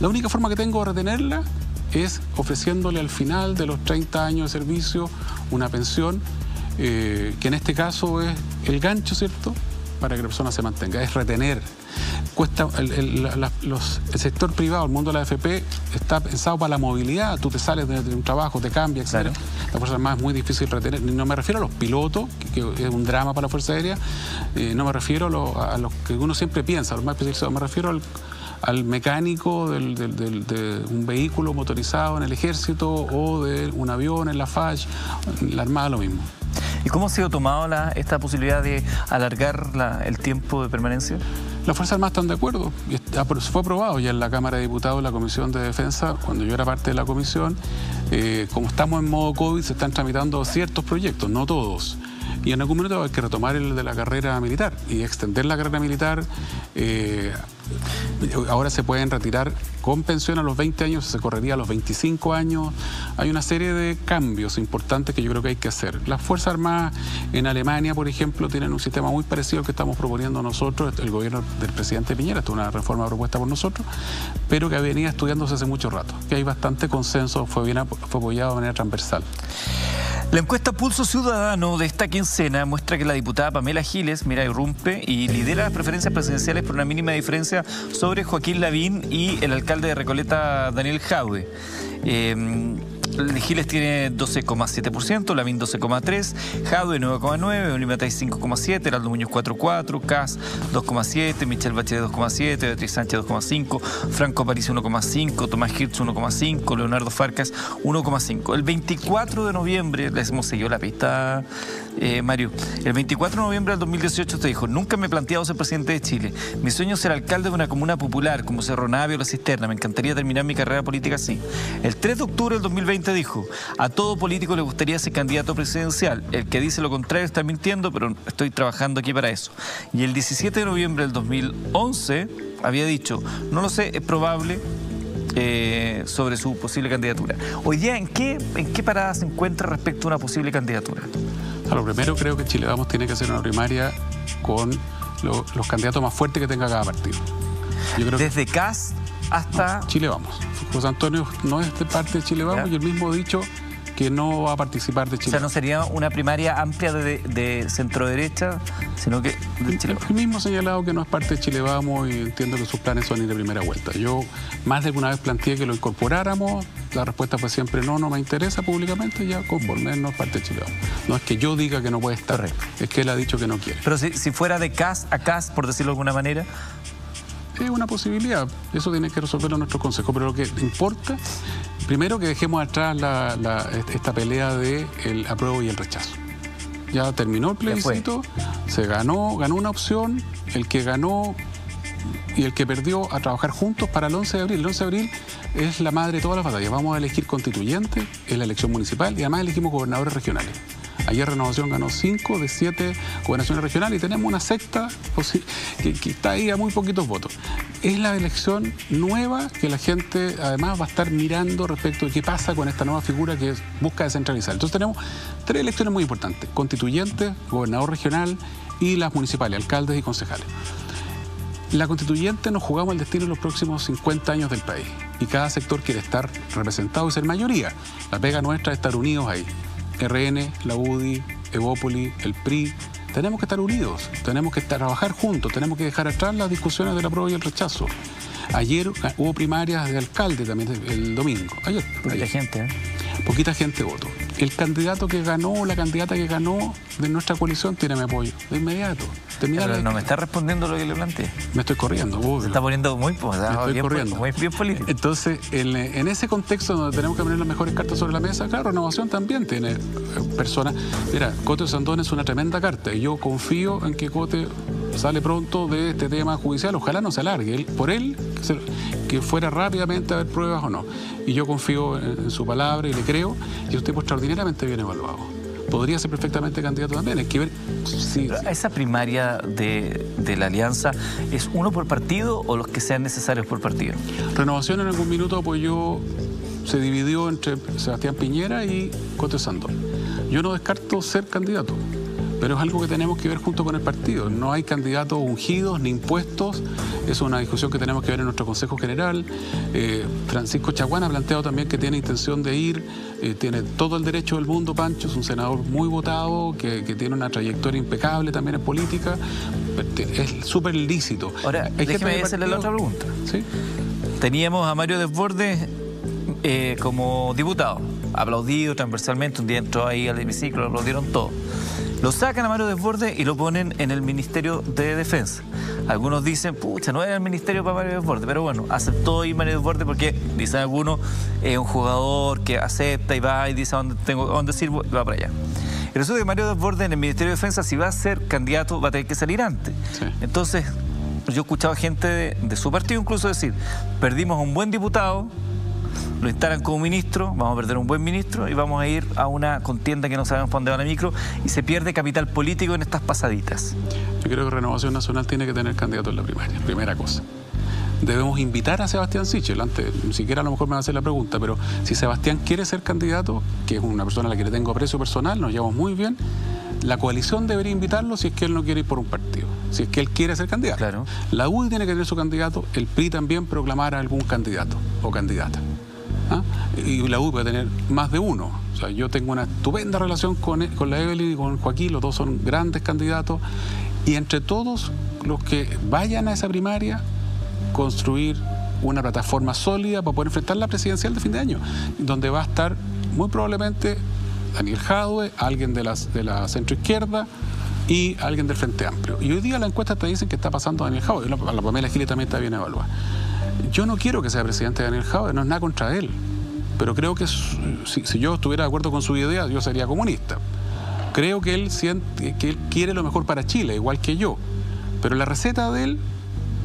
La única forma que tengo de retenerla es ofreciéndole al final de los 30 años de servicio una pensión, que en este caso es el gancho, ¿cierto?, para que la persona se mantenga, es retener. Cuesta el sector privado, el mundo de la AFP, está pensado para la movilidad. Tú te sales de un trabajo, te cambias, etc. Claro. La Fuerza Armada es muy difícil retener. No me refiero a los pilotos, que es un drama para la Fuerza Aérea. No me refiero a los que uno siempre piensa, a los más especializados. Me refiero al mecánico de un vehículo motorizado en el Ejército o de un avión en la FACH, la Armada, lo mismo. ¿Y cómo ha sido tomada esta posibilidad de alargar el tiempo de permanencia? Las Fuerzas Armadas están de acuerdo. Fue aprobado ya en la Cámara de Diputados, la Comisión de Defensa, cuando yo era parte de la comisión. Como estamos en modo COVID, se están tramitando ciertos proyectos, no todos. Y en algún momento hay que retomar el de la carrera militar y extender la carrera militar. Ahora se pueden retirar con pensión a los 20 años, se correría a los 25 años. Hay una serie de cambios importantes que yo creo que hay que hacer. Las Fuerzas Armadas en Alemania, por ejemplo, tienen un sistema muy parecido al que estamos proponiendo nosotros, el gobierno del presidente Piñera. Esto es una reforma propuesta por nosotros, pero que venía estudiándose hace mucho rato, que hay bastante consenso, fue apoyado de manera transversal. La encuesta Pulso Ciudadano de esta quincena muestra que la diputada Pamela Giles, mira, irrumpe y lidera las preferencias presidenciales por una mínima diferencia sobre Joaquín Lavín y el alcalde de Recoleta, Daniel Jadwe. Giles tiene 12,7%, Lavín 12,3%, Jadwe 9,9%, Olimatay 5,7%, Heraldo Muñoz 4,4%, Kass 2,7%, Michelle Bachelet 2,7%, Beatriz Sánchez 2,5%, Franco París 1,5%, Tomás Hirtz 1,5%, Leonardo Farcas 1,5%. El 24 de noviembre, les hemos seguido la pista, Mario, el 24 de noviembre del 2018 te dijo: nunca me he planteado ser presidente de Chile. Mi sueño es ser alcalde de una comuna popular como Cerro Navia o La Cisterna. Me encantaría terminar mi carrera política así. El 3 de octubre del 2020 dijo: a todo político le gustaría ser candidato presidencial. El que dice lo contrario está mintiendo, pero estoy trabajando aquí para eso. Y el 17 de noviembre del 2011 había dicho: no lo sé, es probable, sobre su posible candidatura. Hoy día, ¿en qué parada se encuentra respecto a una posible candidatura? A lo primero, creo que Chile Vamos tiene que hacer una primaria con los candidatos más fuertes que tenga cada partido. Yo creo desde Kass hasta... Chile Vamos. José Antonio no es de parte de Chile Vamos, ¿ya? Y él mismo ha dicho que no va a participar de Chile. O sea, no sería una primaria amplia de centro-derecha, sino que de Chile Vamos. Él mismo ha señalado que no es parte de Chile Vamos y entiendo que sus planes son ir de primera vuelta. Yo más de alguna vez planteé que lo incorporáramos. La respuesta fue siempre no me interesa públicamente, ya conforme no es parte de Chile Vamos. No es que yo diga que no puede estar, correcto, es que él ha dicho que no quiere. Pero si fuera de Kass a Kass, por decirlo de alguna manera... Es una posibilidad, eso tiene que resolverlo nuestro consejo, pero lo que importa, primero que dejemos atrás esta pelea de el apruebo y el rechazo. Ya terminó el plebiscito, se ganó una opción, el que ganó y el que perdió a trabajar juntos para el 11 de abril. El 11 de abril es la madre de todas las batallas. Vamos a elegir constituyentes en la elección municipal y además elegimos gobernadores regionales. Ayer Renovación ganó 5 de 7 gobernaciones regionales y tenemos una sexta que está ahí a muy poquitos votos. Es la elección nueva que la gente además va a estar mirando respecto de qué pasa con esta nueva figura que busca descentralizar. Entonces tenemos 3 elecciones muy importantes: constituyentes, gobernador regional y las municipales, alcaldes y concejales. La constituyente nos jugamos el destino en los próximos 50 años del país y cada sector quiere estar representado y ser mayoría. La pega nuestra es estar unidos ahí. RN, la UDI, Evópoli, el PRI, tenemos que estar unidos, tenemos que trabajar juntos, tenemos que dejar atrás las discusiones del apruebo y el rechazo. Ayer hubo primarias de alcalde también el domingo. Ayer. Poquita gente, ¿eh? Poquita gente votó. El candidato que ganó, la candidata que ganó de nuestra coalición tiene mi apoyo, de inmediato. Pero no me está respondiendo lo que le planteé. Me estoy corriendo. Se está poniendo muy bien político. Entonces, en ese contexto donde tenemos que poner las mejores cartas sobre la mesa, claro, Renovación también tiene personas. Mira, Cote Sandón es una tremenda carta y yo confío en que Cote sale pronto de este tema judicial, ojalá no se alargue, por él, que fuera rápidamente a ver pruebas o no. Y yo confío en su palabra y le creo, y es un tipo extraordinariamente bien evaluado. Podría ser perfectamente candidato también, hay que ver si... ¿Esa primaria de la alianza es uno por partido o los que sean necesarios por partido? Renovación en algún minuto apoyó, se dividió entre Sebastián Piñera y Cote Sandón. Yo no descarto ser candidato, pero es algo que tenemos que ver junto con el partido. No hay candidatos ungidos ni impuestos, es una discusión que tenemos que ver en nuestro Consejo General. Francisco Chaguán ha planteado también que tiene intención de ir, tiene todo el derecho del mundo, Pancho, es un senador muy votado, que tiene una trayectoria impecable también en política, es súper lícito. Ahora, déjeme hacerle la otra pregunta. ¿Sí? Teníamos a Mario Desbordes como diputado, aplaudido transversalmente, un día entró ahí al hemiciclo, lo aplaudieron todo. Lo sacan a Mario Desbordes y lo ponen en el Ministerio de Defensa. Algunos dicen, pucha, no era el ministerio para Mario Desbordes, pero bueno, aceptó ir Mario Desbordes porque, dicen algunos, es un jugador que acepta y va y dice a dónde sirvo y va para allá. Y resulta que Mario Desbordes en el Ministerio de Defensa, si va a ser candidato, va a tener que salir antes. Sí. Entonces, yo he escuchado gente de su partido incluso decir, perdimos a un buen diputado, lo instalan como ministro, vamos a perder un buen ministro y vamos a ir a una contienda que no sabemos para dónde va la micro y se pierde capital político en estas pasaditas. Yo creo que Renovación Nacional tiene que tener candidato en la primaria, primera cosa. Debemos invitar a Sebastián Sichel, antes, ni siquiera a lo mejor me va a hacer la pregunta, pero si Sebastián quiere ser candidato, que es una persona a la que le tengo aprecio personal, nos llevamos muy bien, la coalición debería invitarlo si es que él no quiere ir por un partido, si es que él quiere ser candidato. Claro. La UDI tiene que tener su candidato, el PRI también proclamar a algún candidato o candidata. ¿Ah? Y la UDI puede tener más de uno. O sea, yo tengo una estupenda relación con la Evelyn y con Joaquín, los dos son grandes candidatos, y entre todos los que vayan a esa primaria, construir una plataforma sólida para poder enfrentar la presidencial de fin de año, donde va a estar muy probablemente Daniel Jadue, alguien de la centroizquierda y alguien del Frente Amplio. Y hoy día las encuestas te dicen que está pasando Daniel Jadue, la Pamela Giles también está bien evaluada. Yo no quiero que sea presidente Daniel Jadue, no es nada contra él, pero creo que si yo estuviera de acuerdo con su idea, yo sería comunista. Creo que él siente que él quiere lo mejor para Chile, igual que yo, pero la receta de él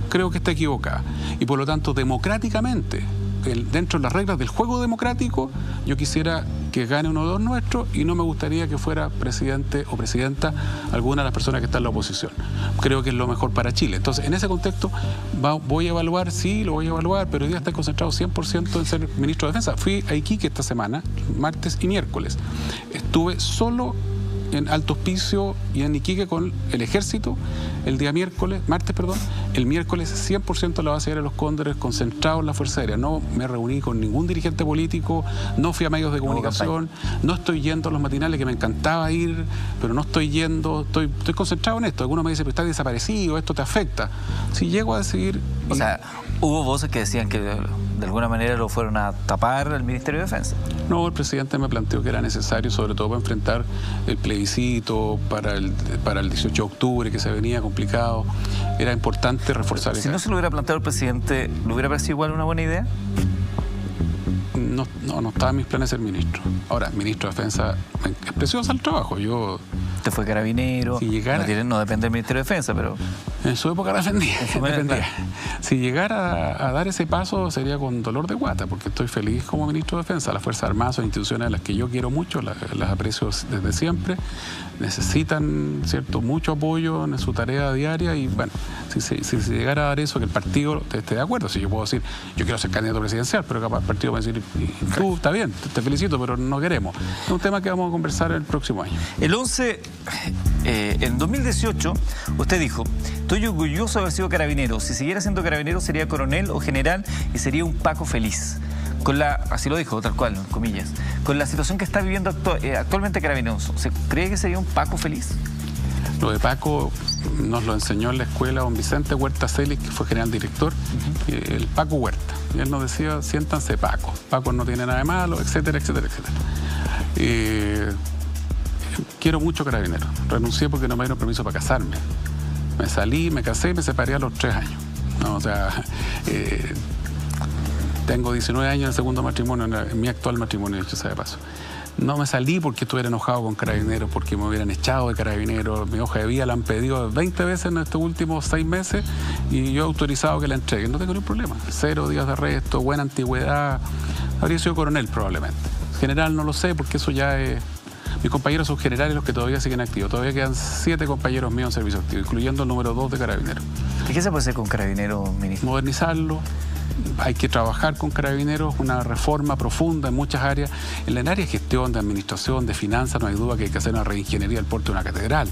creo que está equivocada. Y por lo tanto, democráticamente, dentro de las reglas del juego democrático, yo quisiera que gane uno de los nuestros y no me gustaría que fuera presidente o presidenta alguna de las personas que están en la oposición. Creo que es lo mejor para Chile. Entonces, en ese contexto, voy a evaluar, sí, lo voy a evaluar, pero hoy día estoy concentrado 100% en ser ministro de Defensa. Fui a Iquique esta semana, martes y miércoles. Estuve solo en Alto Hospicio y en Iquique con el Ejército el día martes, el miércoles 100% la base aérea de Los Cóndores, concentrado en la Fuerza Aérea. No me reuní con ningún dirigente político, no fui a medios de comunicación, no estoy yendo a los matinales, que me encantaba ir, pero no estoy yendo, estoy concentrado en esto. Algunos me dicen, pero estás desaparecido, esto te afecta. Si llego a decidir... O sea, hubo voces que decían que de alguna manera lo fueron a tapar el Ministerio de Defensa. No, el presidente me planteó que era necesario, sobre todo para enfrentar el plebiscito para el 18 de octubre, que se venía complicado. Era importante reforzar eso. Si no se lo hubiera planteado el presidente, ¿le hubiera parecido igual una buena idea? No estaba en mis planes ser ministro. Ahora, ministro de Defensa, es precioso el trabajo. Usted fue carabinero, si llegara, no depende del Ministerio de Defensa, pero... En su época defendía. Claro. Si llegara a dar ese paso sería con dolor de guata, porque estoy feliz como ministro de Defensa. Las Fuerzas Armadas son instituciones a las que yo quiero mucho, las aprecio desde siempre. Necesitan, ¿cierto?, mucho apoyo en su tarea diaria y, bueno, si se llegara a dar eso, que el partido esté de acuerdo. Si yo puedo decir, yo quiero ser candidato presidencial, pero capaz el partido va a decir, tú, está bien, te felicito, pero no queremos. Es un tema que vamos a conversar el próximo año. El 11, en 2018, usted dijo, estoy orgulloso de haber sido carabinero. Si siguiera siendo carabinero, sería coronel o general y sería un Paco feliz. Así lo dijo, tal cual, en comillas. Con la situación que está viviendo actualmente Carabineros, ¿se cree que sería un Paco feliz? Lo de Paco nos lo enseñó en la escuela don Vicente Huerta Celis, que fue general director, el Paco Huerta. Y él nos decía, siéntanse Paco. Paco no tiene nada de malo, etcétera, etcétera, etcétera. Quiero mucho Carabineros. Renuncié porque no me dieron permiso para casarme. Me salí, me casé y me separé a los 3 años. No, o sea, tengo 19 años en el segundo matrimonio, en mi actual matrimonio, hecho sea de paso. No me salí porque estuviera enojado con Carabineros, porque me hubieran echado de Carabineros. Mi hoja de vida la han pedido 20 veces en estos últimos 6 meses y yo he autorizado que la entreguen. No tengo ningún problema. 0 días de arresto, buena antigüedad. Habría sido coronel probablemente. General no lo sé porque eso ya es... Mis compañeros son generales los que todavía siguen activos. Todavía quedan 7 compañeros míos en servicio activo, incluyendo el número 2 de Carabineros. ¿Y qué se puede hacer con Carabineros, ministro? Modernizarlo. Hay que trabajar con Carabineros, una reforma profunda en muchas áreas. En el área de gestión, de administración, de finanzas, no hay duda que hay que hacer una reingeniería del porte de una catedral.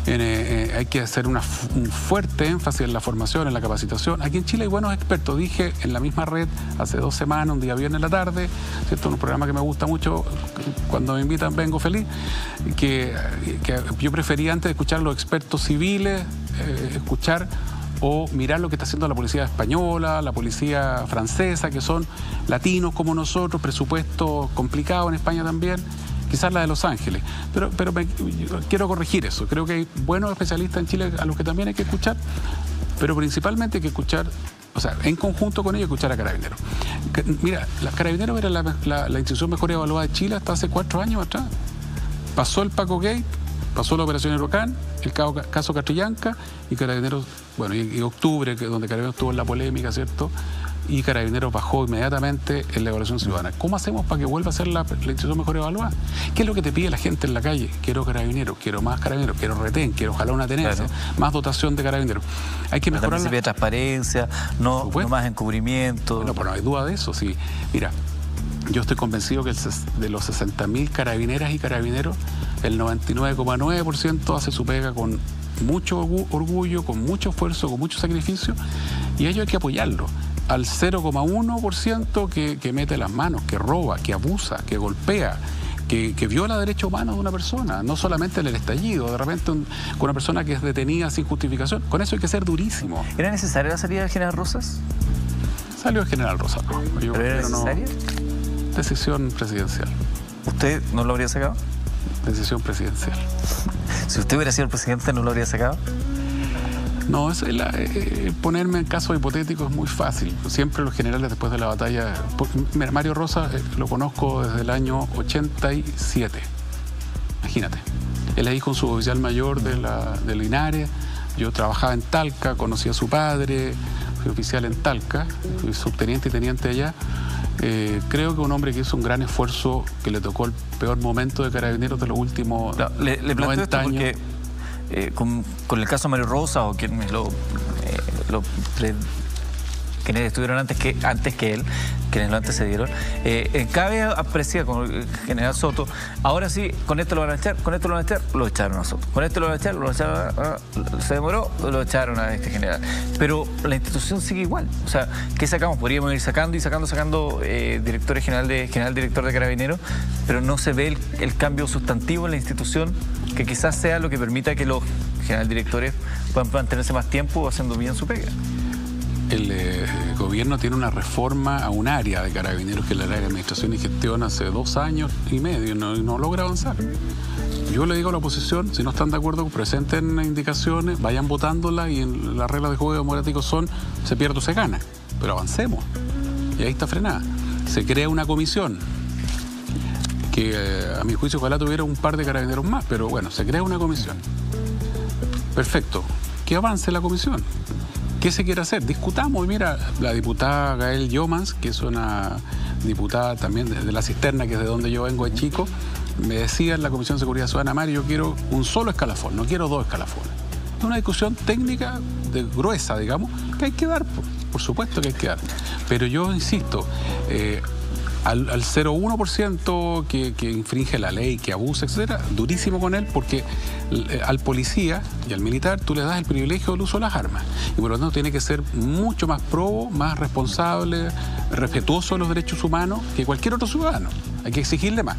Hay que hacer un fuerte énfasis en la formación, en la capacitación. Aquí en Chile hay buenos expertos. Dije en la misma red hace 2 semanas, un día viernes en la tarde, ¿cierto? Un programa que me gusta mucho, cuando me invitan vengo feliz, que yo prefería antes de escuchar a los expertos civiles, escuchar o mirar lo que está haciendo la policía española, la policía francesa, que son latinos como nosotros, presupuesto complicado en España también, quizás la de Los Ángeles. Pero quiero corregir eso. Creo que hay buenos especialistas en Chile a los que también hay que escuchar, pero principalmente hay que escuchar, o sea, en conjunto con ellos, escuchar a Carabineros. Mira, Carabineros era la institución mejor evaluada de Chile hasta hace 4 años atrás. Pasó el Paco Gate, pasó la Operación Huracán, el caso Catrillanca y Carabineros, bueno, y octubre, donde Carabineros tuvo la polémica, ¿cierto? Y Carabineros bajó inmediatamente en la evaluación ciudadana. ¿Cómo hacemos para que vuelva a ser la institución mejor evaluada? ¿Qué es lo que te pide la gente en la calle? Quiero Carabineros, quiero más Carabineros, quiero retén, quiero ojalá una tenencia, claro, más dotación de Carabineros. Hay que mejorar la transparencia, no más encubrimiento. Bueno, pues no hay duda de eso, sí. Mira, yo estoy convencido que de los 60.000 carabineras y carabineros, el 99,9% hace su pega con mucho orgullo, con mucho esfuerzo, con mucho sacrificio, y a ellos hay que apoyarlo. Al 0,1% que mete las manos, que roba, que abusa, que golpea, que viola derechos humanos de una persona, no solamente en el estallido, de repente con una persona que es detenida sin justificación. Con eso hay que ser durísimo. ¿Era necesaria la salida del general Rosas? Salió el general Rosas, ¿no? ¿Pero era necesaria? Decisión presidencial. ¿Usted no lo habría sacado? Decisión presidencial. Si usted hubiera sido el presidente, ¿no lo habría sacado? No, ponerme en casos hipotéticos es muy fácil. Siempre los generales después de la batalla... Mira, Mario Rosas lo conozco desde el año 87. Imagínate. Él es hijo de un suboficial mayor de Linares. Yo trabajaba en Talca, conocí a su padre, fui oficial en Talca, fui subteniente y teniente allá. Creo que un hombre que hizo un gran esfuerzo, que le tocó el peor momento de Carabineros de los últimos 90 años. Porque, con el caso de Mario Rosa o quienes quienes estuvieron antes que él, quienes lo antecedieron, cada vez apreciar con el general Soto, ahora sí, con esto lo van a echar, con esto lo van a echar, lo echaron a Soto, con esto lo van a echar, lo echaron se demoró, lo echaron a este general. Pero la institución sigue igual. O sea, ¿qué sacamos? Podríamos ir sacando directores general director de Carabineros, pero no se ve el cambio sustantivo en la institución que quizás sea lo que permita que los general directores puedan mantenerse más tiempo haciendo bien su pega. El gobierno tiene una reforma a un área de Carabineros, que es el área de administración y gestión, hace 2 años y medio, y no logra avanzar. Yo le digo a la oposición, si no están de acuerdo, presenten indicaciones, vayan votándolas, y en las reglas de juego democrático son, se pierde o se gana, pero avancemos. Y ahí está frenada. Se crea una comisión, que a mi juicio ojalá tuviera un par de carabineros más, pero bueno, se crea una comisión. Perfecto. Que avance la comisión. ¿Qué se quiere hacer? Discutamos. Y mira, la diputada Gael Yomans, que es una diputada también de La Cisterna, que es de donde yo vengo de chico, me decía en la Comisión de Seguridad Ciudadana: Mario, yo quiero un solo escalafón, no quiero 2 escalafones. Es una discusión técnica gruesa, digamos, que hay que dar, por supuesto que hay que dar. Pero yo insisto, al 0,1% que infringe la ley, que abusa, etcétera, durísimo con él, porque al policía y al militar tú le das el privilegio del uso de las armas, y por lo tanto tiene que ser mucho más probo, más responsable, respetuoso de los derechos humanos que cualquier otro ciudadano. Hay que exigirle más.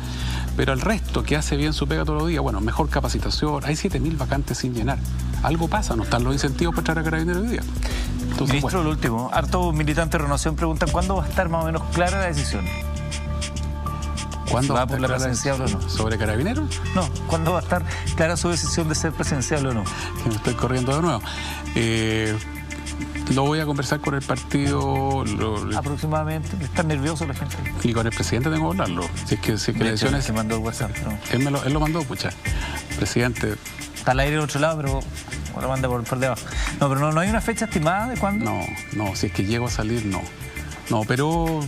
Pero al resto, que hace bien su pega todos los días, bueno, mejor capacitación. Hay 7.000 vacantes sin llenar. Algo pasa, no están los incentivos para entrar a Carabineros hoy día. Entonces, ministro, bueno, lo último, harto militante de Renovación preguntan ¿cuándo va a estar más o menos clara la decisión? ¿Cuándo va a estar presidenciable o no? ¿Sobre Carabineros? No, ¿cuándo va a estar clara su decisión de ser presidenciable o no? Me estoy corriendo de nuevo. Lo voy a conversar con el partido. Aproximadamente. ¿Está nervioso la gente? Y con el presidente tengo que hablarlo. Si es que la elección es... que mandó el WhatsApp, ¿no? Él lo mandó, pucha. Presidente... Está al aire del otro lado, pero lo manda por debajo. No, pero no hay una fecha estimada de cuándo. No, si es que llego a salir, no. No, pero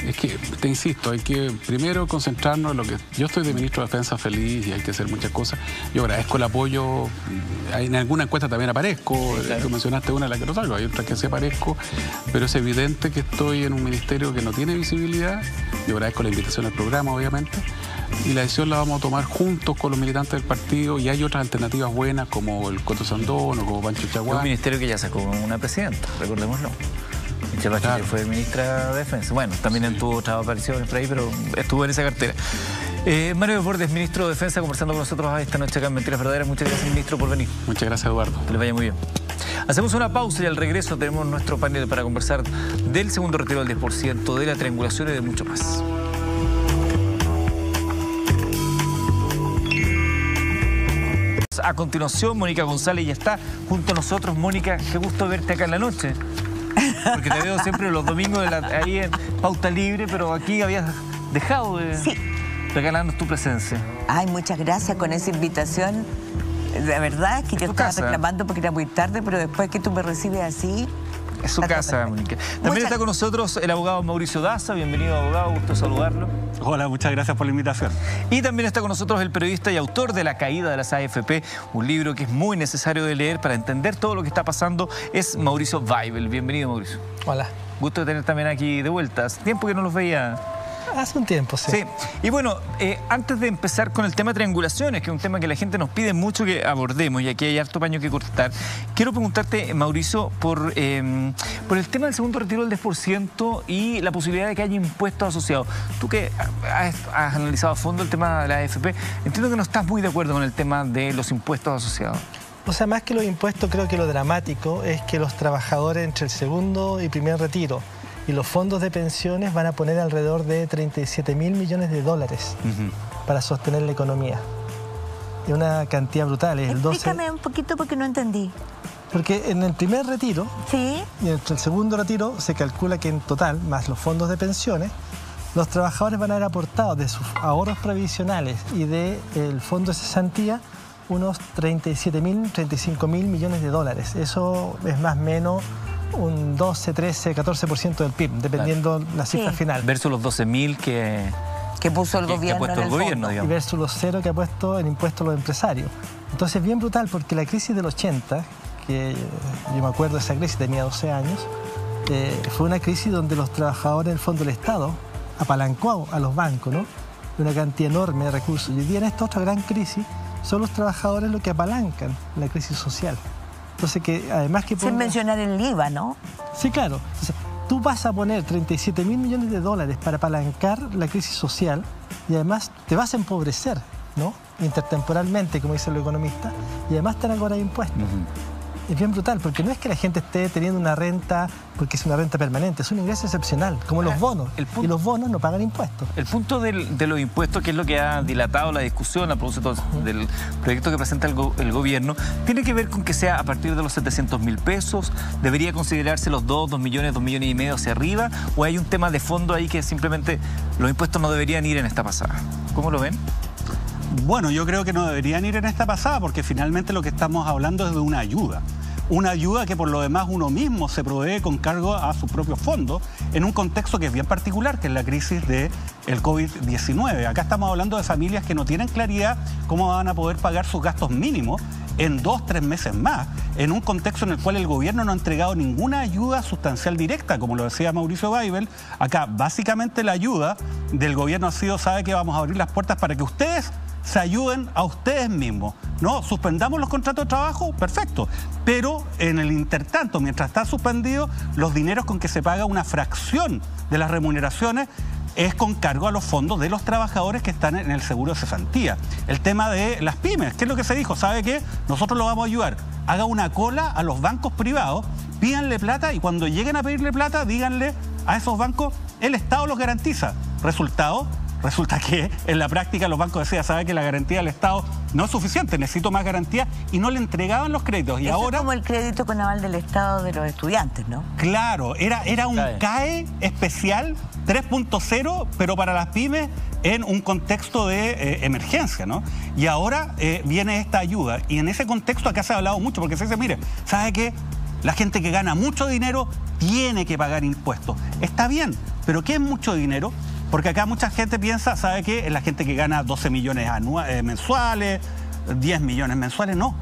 es que, te insisto, hay que primero concentrarnos en lo que... Yo estoy de ministro de Defensa feliz y hay que hacer muchas cosas. Yo agradezco el apoyo. En alguna encuesta también aparezco. Sí, claro. Tú mencionaste una en la que no salgo, hay otra que sí aparezco. Pero es evidente que estoy en un ministerio que no tiene visibilidad. Yo agradezco la invitación al programa, obviamente. Y la decisión la vamos a tomar juntos con los militantes del partido, y hay otras alternativas buenas como el Coto Sandón o como Pancho Chaguán. Un ministerio que ya sacó una presidenta, recordémoslo. Michelle Bachelet, claro, fue ministra de Defensa. Bueno, también tuvo otras apariciones por ahí, pero estuvo en esa cartera. Mario Desbordes, ministro de Defensa, conversando con nosotros esta noche acá en Mentiras Verdaderas. Muchas gracias, ministro, por venir. Muchas gracias, Eduardo. Que les vaya muy bien. Hacemos una pausa y al regreso tenemos nuestro panel para conversar del segundo retiro del 10%, de la triangulación y de mucho más. A continuación, Mónica González ya está junto a nosotros. Mónica, qué gusto verte acá en la noche. Porque te veo siempre los domingos ahí en Pauta Libre, pero aquí habías dejado de regalarnos tu presencia. Ay, muchas gracias con esa invitación. La verdad es que yo estaba reclamando porque era muy tarde, pero después que tú me recibes así... Es su casa, Mónica. También está con nosotros el abogado Mauricio Daza. Bienvenido, abogado. Gusto saludarlo. Hola, muchas gracias por la invitación. Y también está con nosotros el periodista y autor de La caída de las AFP, un libro que es muy necesario de leer para entender todo lo que está pasando. Es Mauricio Weibel. Bienvenido, Mauricio. Hola. Gusto de tener también aquí de vuelta. Hace tiempo que no los veía. Hace un tiempo, sí. Sí. Y bueno, antes de empezar con el tema de triangulaciones, que es un tema que la gente nos pide mucho que abordemos, y aquí hay harto paño que cortar, quiero preguntarte, Mauricio, por el tema del segundo retiro del 10% y la posibilidad de que haya impuestos asociados. Tú que has analizado a fondo el tema de la AFP, entiendo que no estás muy de acuerdo con el tema de los impuestos asociados. O sea, más que los impuestos, creo que lo dramático es que los trabajadores entre el segundo y primer retiro y los fondos de pensiones van a poner alrededor de 37.000 millones de dólares para sostener la economía. Es una cantidad brutal. Explícame un poquito porque no entendí. Porque en el primer retiro y en el segundo retiro se calcula que en total, más los fondos de pensiones, los trabajadores van a haber aportado de sus ahorros previsionales y del fondo de cesantía unos 37.000, 35.000 millones de dólares. Eso es más o menos un 12, 13, 14% del PIB, dependiendo la cifra final. Versus los 12.000 que puso el gobierno, digamos. Y versus los 0 que ha puesto el impuesto a los empresarios. Entonces es bien brutal porque la crisis del 80, que yo me acuerdo de esa crisis, tenía 12 años, fue una crisis donde los trabajadores del Fondo del Estado apalancó a los bancos, ¿no? Una cantidad enorme de recursos. Y hoy día en esta otra gran crisis son los trabajadores los que apalancan la crisis social. Entonces, que además que sin mencionar el IVA, ¿no? Sí, claro. Entonces, tú vas a poner 37.000 millones de dólares para apalancar la crisis social y además te vas a empobrecer, ¿no? Intertemporalmente, como dicen los economistas, y además te van a cobrar impuestos. Es bien brutal, porque no es que la gente esté teniendo una renta porque es una renta permanente, es un ingreso excepcional, como los bonos. Y los bonos no pagan impuestos. El punto de los impuestos, que es lo que ha dilatado la discusión a propósito del proyecto que presenta el gobierno, tiene que ver con que sea a partir de los 700.000 pesos, debería considerarse los 2 millones, 2 millones y medio hacia arriba, o hay un tema de fondo ahí que simplemente los impuestos no deberían ir en esta pasada. ¿Cómo lo ven? Bueno, yo creo que no deberían ir en esta pasada porque finalmente lo que estamos hablando es de una ayuda. Una ayuda que por lo demás uno mismo se provee con cargo a su propio fondo en un contexto que es bien particular, que es la crisis del COVID-19. Acá estamos hablando de familias que no tienen claridad cómo van a poder pagar sus gastos mínimos en 2 o 3 meses más, en un contexto en el cual el gobierno no ha entregado ninguna ayuda sustancial directa, como lo decía Mauricio Weibel. Acá básicamente la ayuda del gobierno ha sido, sabe que vamos a abrir las puertas para que ustedes se ayuden a ustedes mismos, ¿no? Suspendamos los contratos de trabajo, perfecto, pero en el intertanto, mientras está suspendido, los dineros con que se paga una fracción de las remuneraciones es con cargo a los fondos de los trabajadores que están en el seguro de cesantía. El tema de las pymes, ¿qué es lo que se dijo? ¿Sabe qué? Nosotros lo vamos a ayudar. Haga una cola a los bancos privados, pídanle plata y cuando lleguen a pedirle plata, díganle a esos bancos, el Estado los garantiza. Resultado, resulta que en la práctica los bancos decían, ¿sabe que la garantía del Estado no es suficiente? Necesito más garantía, y no le entregaban los créditos. Y eso ahora, es como el crédito con aval del Estado de los estudiantes, ¿no? Claro, era un CAE especial 3.0, pero para las pymes en un contexto de emergencia, ¿no? Y ahora viene esta ayuda. Y en ese contexto acá se ha hablado mucho, porque se dice, mire, ¿sabe qué? La gente que gana mucho dinero tiene que pagar impuestos. Está bien, pero ¿qué es mucho dinero? Porque acá mucha gente piensa, ¿sabe qué? Es la gente que gana 12 millones mensuales, 10 millones mensuales. No.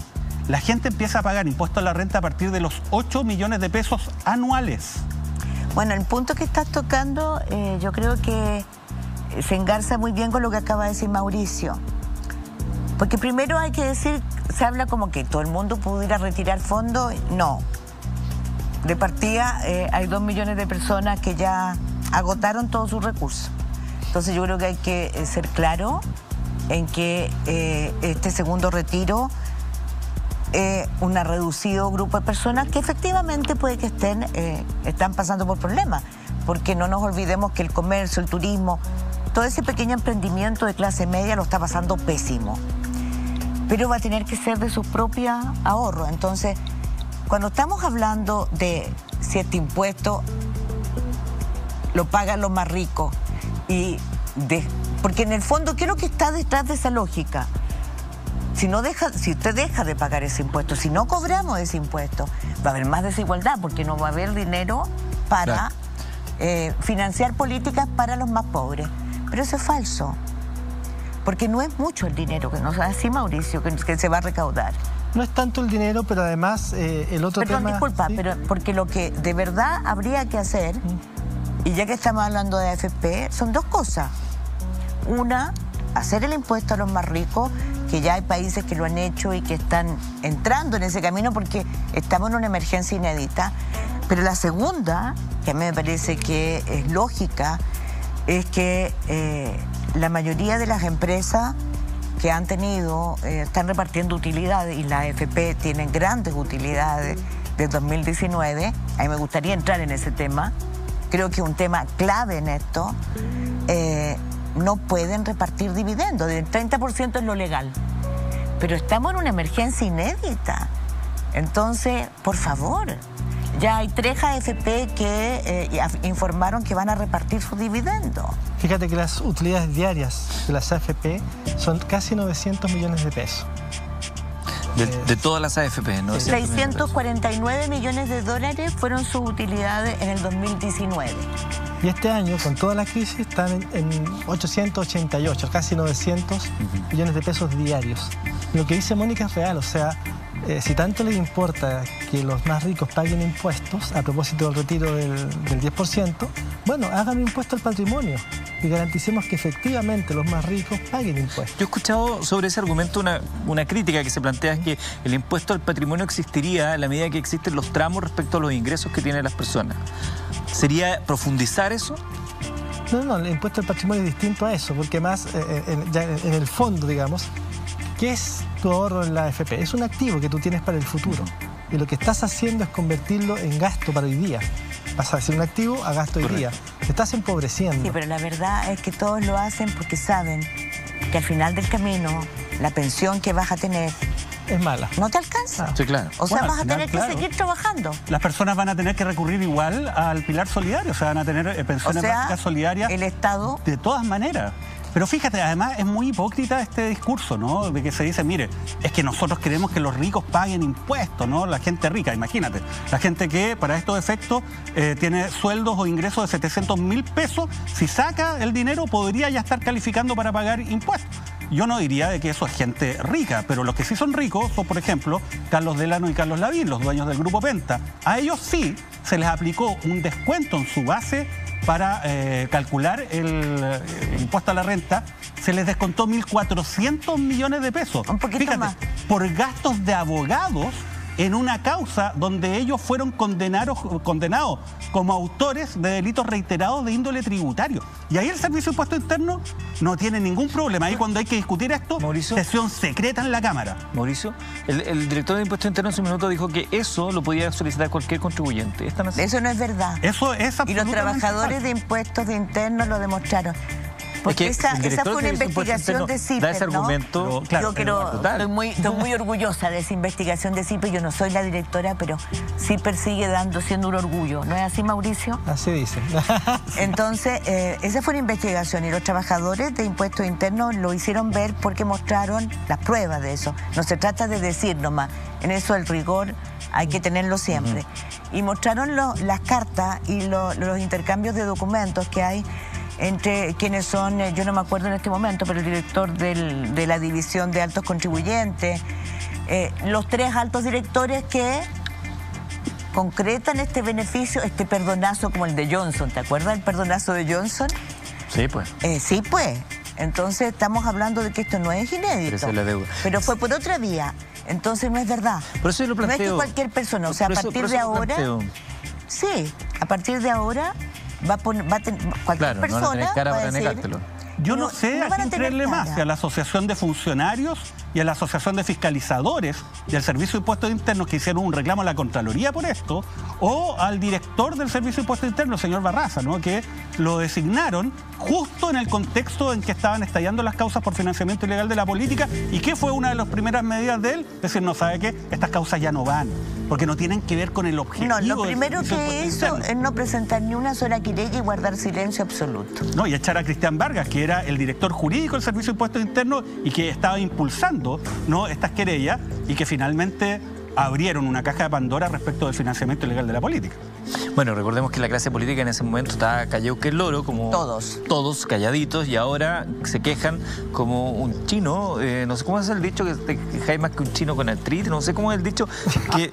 La gente empieza a pagar impuestos a la renta a partir de los 8 millones de pesos anuales. Bueno, el punto que estás tocando, yo creo que se engarza muy bien con lo que acaba de decir Mauricio. Porque primero hay que decir, se habla como que todo el mundo pudiera retirar fondos. No. De partida hay 2 millones de personas que ya agotaron todos sus recursos. Entonces yo creo que hay que ser claro en que este segundo retiro es un reducido grupo de personas que efectivamente puede que están pasando por problemas, porque no nos olvidemos que el comercio, el turismo, todo ese pequeño emprendimiento de clase media lo está pasando pésimo. Pero va a tener que ser de sus propios ahorros. Entonces, cuando estamos hablando de si este impuesto lo pagan los más ricos, porque en el fondo, ¿qué es lo que está detrás de esa lógica? Si usted deja de pagar ese impuesto, si no cobramos ese impuesto, va a haber más desigualdad, porque no va a haber dinero para financiar políticas para los más pobres. Pero eso es falso, porque no es mucho el dinero, que nos da así Mauricio, que se va a recaudar. No es tanto el dinero, pero además el otro tema... Perdón, disculpa, ¿sí? Pero porque lo que de verdad habría que hacer, y ya que estamos hablando de AFP, son dos cosas. Una, hacer el impuesto a los más ricos, que ya hay países que lo han hecho y que están entrando en ese camino porque estamos en una emergencia inédita. Pero la segunda, que a mí me parece que es lógica, es que la mayoría de las empresas que han tenido, están repartiendo utilidades, y la AFP tiene grandes utilidades de 2019. A mí me gustaría entrar en ese tema. Creo que es un tema clave en esto. No pueden repartir dividendos, el 30% es lo legal. Pero estamos en una emergencia inédita. Entonces, por favor, ya hay 3 AFP que informaron que van a repartir sus dividendos. Fíjate que las utilidades diarias de las AFP son casi 900 millones de pesos. De todas las AFP, ¿no? 649 millones de dólares fueron sus utilidades en el 2019. Y este año, con toda la crisis, están en 888, casi 900 millones de pesos diarios. Lo que dice Mónica es real, o sea, si tanto les importa que los más ricos paguen impuestos, a propósito del retiro del 10%, bueno, hagan un impuesto al patrimonio y garanticemos que efectivamente los más ricos paguen impuestos. Yo he escuchado sobre ese argumento una crítica que se plantea, es que el impuesto al patrimonio existiría en la medida que existen los tramos respecto a los ingresos que tienen las personas. ¿Sería profundizar eso? No, el impuesto al patrimonio es distinto a eso, porque más ya en el fondo, digamos, ¿qué es tu ahorro en la AFP? Es un activo que tú tienes para el futuro. Y lo que estás haciendo es convertirlo en gasto para hoy día. Pasar de ser un activo a gasto hoy día. Te estás empobreciendo. Sí, pero la verdad es que todos lo hacen porque saben que al final del camino la pensión que vas a tener es mala. No te alcanza. Sí, claro. O sea, Bueno, vas a tener que seguir trabajando. Las personas van a tener que recurrir igual al pilar solidario, o sea, van a tener pensiones básicas solidarias. El Estado... De todas maneras. Pero fíjate, además es muy hipócrita este discurso, ¿no? De que se dice, mire, es que nosotros queremos que los ricos paguen impuestos, ¿no? La gente rica, imagínate. La gente que para estos efectos tiene sueldos o ingresos de 700.000 pesos, si saca el dinero podría ya estar calificando para pagar impuestos. Yo no diría de que eso es gente rica, pero los que sí son ricos son, por ejemplo, Carlos Delano y Carlos Lavín, los dueños del Grupo Penta. A ellos sí se les aplicó un descuento en su base para calcular el impuesto a la renta. Se les descontó 1.400 millones de pesos. Un poquito Fíjate, más. Por gastos de abogados en una causa donde ellos fueron condenados como autores de delitos reiterados de índole tributario. Y ahí el Servicio de Impuesto Interno no tiene ningún problema. Ahí cuando hay que discutir esto, Mauricio, sesión secreta en la Cámara. Mauricio, el director de Impuesto Interno en su minuto dijo que eso lo podía solicitar cualquier contribuyente. Eso no es verdad. Eso es absolutamente Y los trabajadores falso. de impuestos de internos lo demostraron. Porque Es que el esa director fue una del Servicio investigación Impuesto de Interno da ese CIPER, ¿no? argumento. Claro, Yo quiero, total. estoy muy orgullosa de esa investigación de CIPER. Yo no soy la directora, pero CIPER sigue siendo un orgullo. ¿No es así, Mauricio? Así dicen. Entonces, esa fue una investigación y los trabajadores de impuestos internos lo hicieron ver porque mostraron las pruebas de eso. No se trata de decir nomás, en eso el rigor hay que tenerlo siempre. Y mostraron las cartas y los intercambios de documentos que hay entre quienes son, yo no me acuerdo en este momento, pero el director de la división de altos contribuyentes, los 3 altos directores que concretan este beneficio, este perdonazo como el de Johnson. ¿Te acuerdas del perdonazo de Johnson? Sí, pues. Sí, pues. Entonces estamos hablando de que esto no es inédito. Pero esa es la deuda. Pero fue por otra vía. Entonces no es verdad. Por eso yo lo planteo. No es que cualquier persona, o sea, a partir de ahora... Sí, a partir de ahora cualquier Claro, persona no van a tener cara va a para decir, negártelo. Yo no sé no a van a quién tener creerle más, cara. si a la Asociación de Funcionarios y a la Asociación de Fiscalizadores y al Servicio de Impuestos Internos que hicieron un reclamo a la Contraloría por esto, o al director del Servicio de Impuestos Internos, el señor Barraza, ¿no? Que lo designaron justo en el contexto en que estaban estallando las causas por financiamiento ilegal de la política y que fue una de las primeras medidas de él, decir, no, ¿sabe qué? Estas causas ya no van, porque no tienen que ver con el objetivo. No, lo del primero Servicio de que Impuestos hizo Internos. es no presentar ni una sola querella y guardar silencio absoluto. No, y echar a Cristian Vargas, que era el director jurídico del Servicio de Impuestos Internos y que estaba impulsando, ¿no?, estas querellas y que finalmente abrieron una caja de Pandora respecto del financiamiento ilegal de la política. Bueno, recordemos que la clase política en ese momento estaba callado que el loro, como todos calladitos, y ahora se quejan como un chino, no sé cómo es el dicho, que te quejáis más que un chino con artritis, no sé cómo es el dicho, que,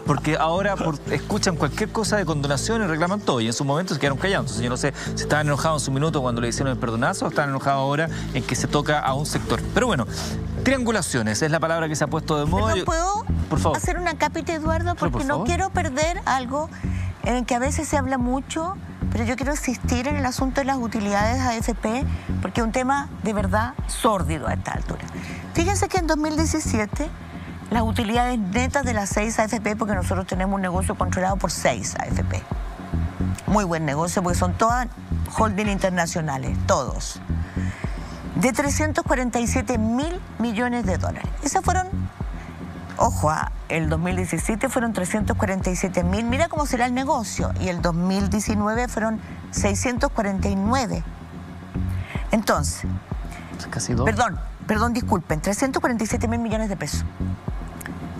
porque ahora escuchan cualquier cosa de condonación y reclaman todo, y en su momento se quedaron callados. Entonces yo no sé si estaban enojados en su minuto cuando le hicieron el perdonazo o están enojados ahora en que se toca a un sector. Pero bueno, triangulaciones es la palabra que se ha puesto de moda. ¿Pero puedo por favor hacer una cápita, Eduardo? Porque por no favor. quiero perder algo en el que a veces se habla mucho, pero yo quiero insistir en el asunto de las utilidades AFP, porque es un tema de verdad sórdido a esta altura. Fíjense que en 2017 las utilidades netas de las 6 AFP, porque nosotros tenemos un negocio controlado por 6 AFP. Muy buen negocio, porque son todas holding internacionales, todos. De 347 mil millones de dólares. Esas fueron, ojo, el 2017 fueron 347 mil, mira cómo será el negocio, y el 2019 fueron 649. Entonces, casi dos. Perdón, disculpen, 347 mil millones de pesos.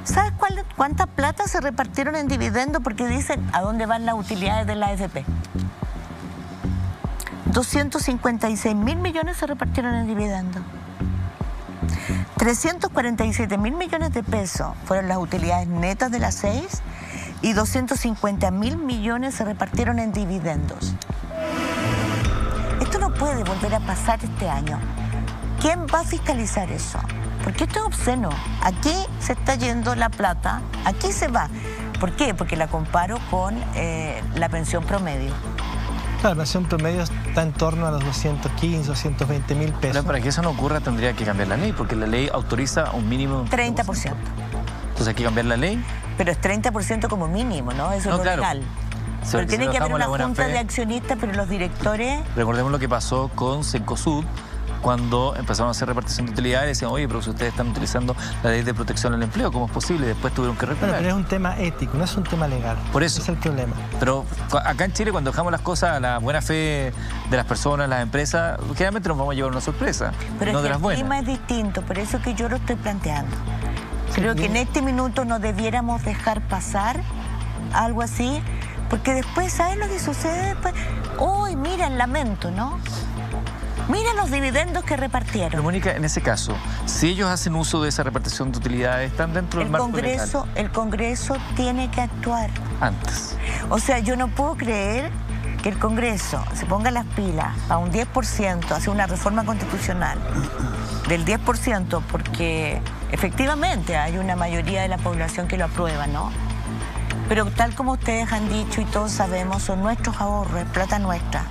¿Sabes cuánta plata se repartieron en dividendos? Porque dicen a dónde van las utilidades de la AFP. 256 mil millones se repartieron en dividendos. 347 mil millones de pesos fueron las utilidades netas de las 6 y 250 mil millones se repartieron en dividendos. Esto no puede volver a pasar este año. ¿Quién va a fiscalizar eso? Porque esto es obsceno. Aquí se está yendo la plata, aquí se va. ¿Por qué? Porque la comparo con la pensión promedio. Claro, la pensión promedio está en torno a los 215, 220 mil pesos. Pero para que eso no ocurra tendría que cambiar la ley, porque la ley autoriza un mínimo... 30%. Entonces hay que cambiar la ley. Pero es 30% como mínimo, ¿no? Eso es lo claro. legal. Si Pero tiene que haber bajamos la una buena junta fe. de accionistas, pero los directores... Recordemos lo que pasó con Cencosud, cuando empezaron a hacer repartición de utilidades, decían, oye, pero si ustedes están utilizando la ley de protección al empleo, ¿cómo es posible? Y después tuvieron que Bueno, recuperar. pero es un tema ético, no es un tema legal. Por eso. Ese es el problema. Pero acá en Chile, cuando dejamos las cosas a la buena fe de las personas, las empresas, generalmente nos vamos a llevar una sorpresa, Pero no es de que las el buenas. clima es distinto, por eso que yo lo estoy planteando. Creo que en este minuto no debiéramos dejar pasar algo así, porque después, ¿sabes lo que sucede después? Uy, mira el lamento, ¿no? Mira los dividendos que Pero repartieron. Mónica, en ese caso, si ellos hacen uso de esa repartición de utilidades, están dentro del marco legal. El Congreso tiene que actuar. Antes. O sea, yo no puedo creer que el Congreso se ponga las pilas a un 10%, hace una reforma constitucional del 10%, porque efectivamente hay una mayoría de la población que lo aprueba, ¿no? Pero tal como ustedes han dicho y todos sabemos, son nuestros ahorros, es plata nuestra.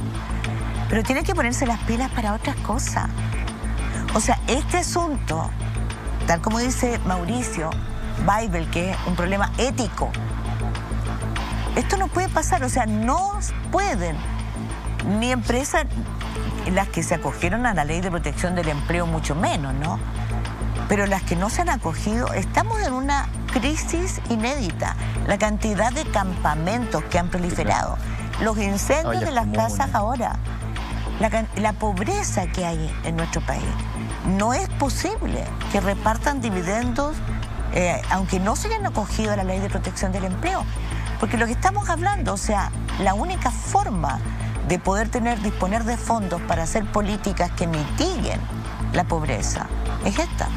Pero tiene que ponerse las pilas para otras cosas. O sea, este asunto, tal como dice Mauricio Weibel, que es un problema ético, esto no puede pasar, o sea, no pueden ni empresas las que se acogieron a la Ley de Protección del Empleo mucho menos, ¿no? Pero las que no se han acogido, estamos en una crisis inédita. La cantidad de campamentos que han proliferado, los incendios de las casas ahora, la pobreza que hay en nuestro país. No es posible que repartan dividendos aunque no se hayan acogido a la Ley de Protección del Empleo. Porque lo que estamos hablando, o sea, la única forma de poder disponer de fondos para hacer políticas que mitiguen la pobreza es esta.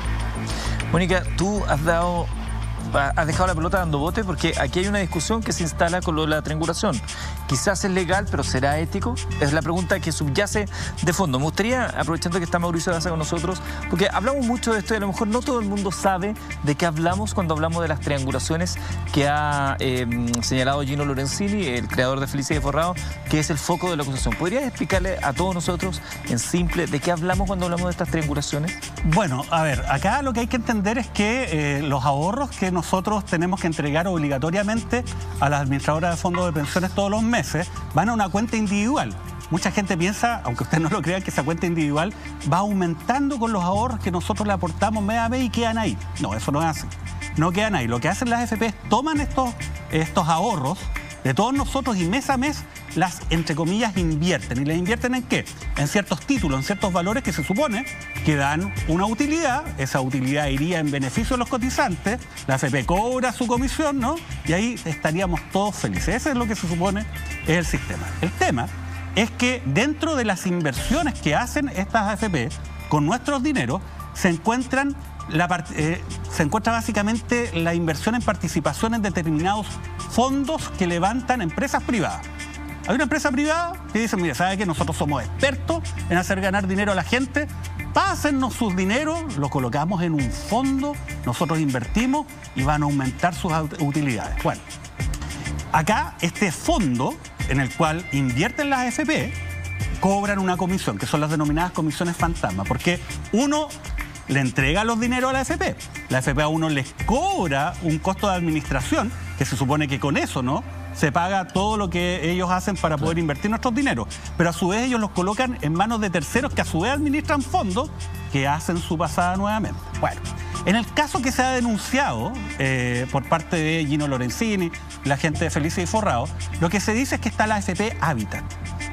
Mónica, tú has dejado la pelota dando bote porque aquí hay una discusión que se instala con lo de la triangulación. Quizás es legal, pero ¿será ético? Es la pregunta que subyace de fondo. Me gustaría, aprovechando que está Mauricio Daza con nosotros, porque hablamos mucho de esto y a lo mejor no todo el mundo sabe de qué hablamos cuando hablamos de las triangulaciones que ha señalado Gino Lorenzini, el creador de Felices y Forrados, que es el foco de la acusación. ¿Podrías explicarle a todos nosotros, en simple, de qué hablamos cuando hablamos de estas triangulaciones? Bueno, a ver, acá lo que hay que entender es que los ahorros que nosotros tenemos que entregar obligatoriamente a las administradoras de fondos de pensiones todos los meses van a una cuenta individual. Mucha gente piensa, aunque usted no lo crea, que esa cuenta individual va aumentando con los ahorros que nosotros le aportamos mes a mes y quedan ahí. No, eso no es así. No quedan ahí. Lo que hacen las AFP es toman estos ahorros de todos nosotros y mes a mes las, entre comillas, invierten. ¿Y las invierten en qué? En ciertos títulos, en ciertos valores que se supone que dan una utilidad. Esa utilidad iría en beneficio de los cotizantes. La AFP cobra su comisión, ¿no? Y ahí estaríamos todos felices. Ese es lo que se supone es el sistema. El tema es que dentro de las inversiones que hacen estas AFP con nuestros dineros se encuentra básicamente la inversión en participación en determinados fondos que levantan empresas privadas. Hay una empresa privada que dice, mire, ¿sabe qué? Nosotros somos expertos en hacer ganar dinero a la gente, pásennos sus dineros, lo colocamos en un fondo, nosotros invertimos y van a aumentar sus utilidades. Bueno, acá este fondo en el cual invierten las AFP cobran una comisión, que son las denominadas comisiones fantasma, porque uno le entrega los dineros a la AFP. La AFP a uno les cobra un costo de administración, que se supone que con eso, ¿no?, se paga todo lo que ellos hacen para poder invertir nuestros dineros. Pero a su vez ellos los colocan en manos de terceros que a su vez administran fondos que hacen su pasada nuevamente. Bueno, en el caso que se ha denunciado por parte de Gino Lorenzini, la gente de Felices y Forrados, lo que se dice es que está la AFP Habitat.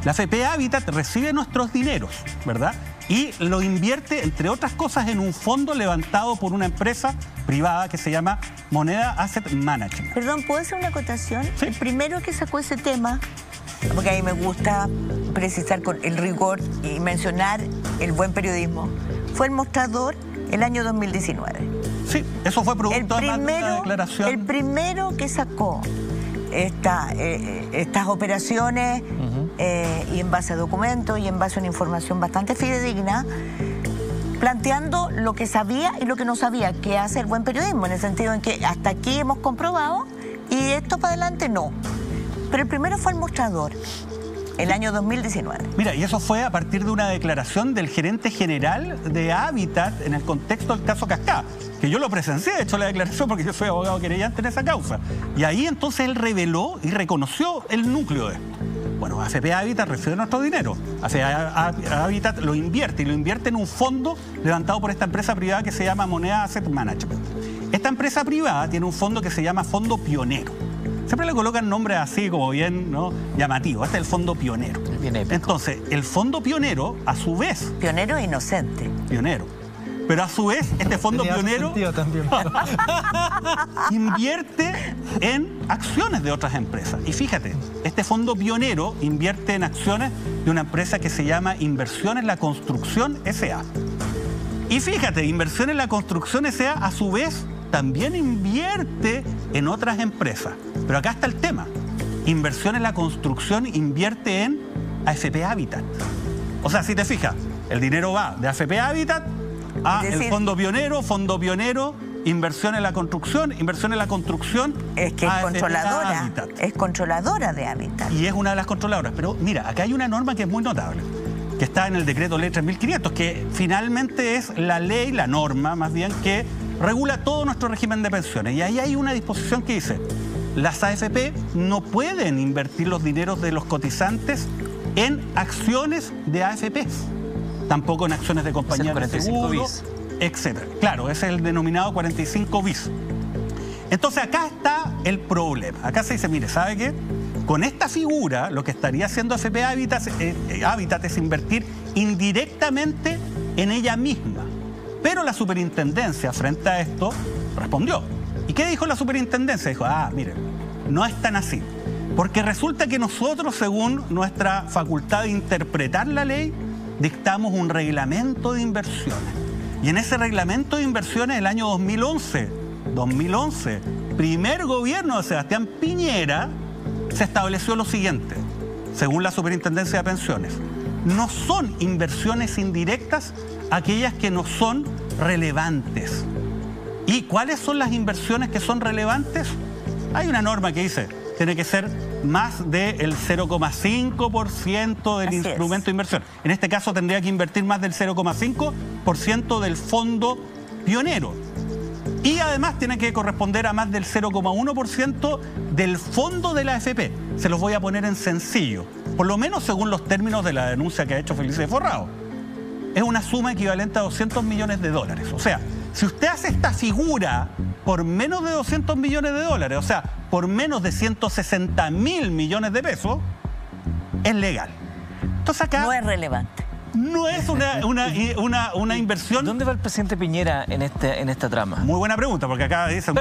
La AFP Habitat recibe nuestros dineros, ¿verdad? Y lo invierte, entre otras cosas, en un fondo levantado por una empresa privada que se llama Moneda Asset Management. Perdón, ¿puedo hacer una acotación? Sí. El primero que sacó ese tema, porque a mí me gusta precisar con el rigor y mencionar el buen periodismo, fue El Mostrador el año 2019. Sí, eso fue producto de una declaración. El primero que sacó estas operaciones y en base a documentos y en base a una información bastante fidedigna, planteando lo que sabía y lo que no sabía, que hace el buen periodismo, en el sentido en que hasta aquí hemos comprobado y esto para adelante no. Pero el primero fue El Mostrador, el año 2019. Mira, y eso fue a partir de una declaración del gerente general de Habitat en el contexto del caso Cascada, que yo lo presencié, de hecho, la declaración, porque yo soy abogado querellante en esa causa. Y ahí entonces él reveló y reconoció el núcleo de esto. Bueno, AFP Habitat recibe nuestro dinero. AFP Habitat lo invierte y lo invierte en un fondo levantado por esta empresa privada que se llama Moneda Asset Management. Esta empresa privada tiene un fondo que se llama Fondo Pionero. Siempre le colocan nombres así como bien, ¿no?, llamativos. Este es el Fondo Pionero. Bien épico. Entonces, el Fondo Pionero, a su vez... Pionero e inocente. Pionero. Pero a su vez, este Fondo Pionero también. invierte en acciones de otras empresas. Y fíjate, este Fondo Pionero invierte en acciones de una empresa que se llama Inversión en la Construcción S.A. Y fíjate, Inversión en la Construcción S.A. a su vez también invierte en otras empresas. Pero acá está el tema. Inversión en la Construcción invierte en AFP Habitat. O sea, si te fijas, el dinero va de AFP Habitat a el Fondo Pionero, Inversión en la Construcción, es que es controladora, es controladora de Habitat. Y es una de las controladoras. Pero mira, acá hay una norma que es muy notable, que está en el Decreto Ley 3500, que finalmente es la ley, la norma más bien, que regula todo nuestro régimen de pensiones. Y ahí hay una disposición que dice, las AFP no pueden invertir los dineros de los cotizantes en acciones de AFPs, tampoco en acciones de compañías de seguro, etc. Claro, ese es el denominado 45 bis. Entonces acá está el problema. Acá se dice, mire, ¿sabe qué? Con esta figura lo que estaría haciendo AFP Habitat es invertir indirectamente en ella misma. Pero la superintendencia frente a esto respondió. ¿Y qué dijo la superintendencia? Dijo, mire, no es tan así. Porque resulta que nosotros, según nuestra facultad de interpretar la ley, dictamos un reglamento de inversiones. Y en ese reglamento de inversiones del año 2011, primer gobierno de Sebastián Piñera, se estableció lo siguiente, según la Superintendencia de Pensiones. No son inversiones indirectas aquellas que no son relevantes. ¿Y cuáles son las inversiones que son relevantes? Hay una norma que dice, tiene que ser más del 0,5% del instrumento de inversión. En este caso tendría que invertir más del 0,5% del fondo pionero. Y además tiene que corresponder a más del 0,1% del fondo de la AFP. Se los voy a poner en sencillo, por lo menos según los términos de la denuncia que ha hecho Felice Forrado. Es una suma equivalente a 200 millones de dólares. O sea, si usted hace esta figura por menos de 200 millones de dólares, o sea, por menos de 160.000 millones de pesos, es legal. Entonces acá... No es relevante. No es una inversión... ¿Dónde va el presidente Piñera en esta trama? Muy buena pregunta, porque acá dicen...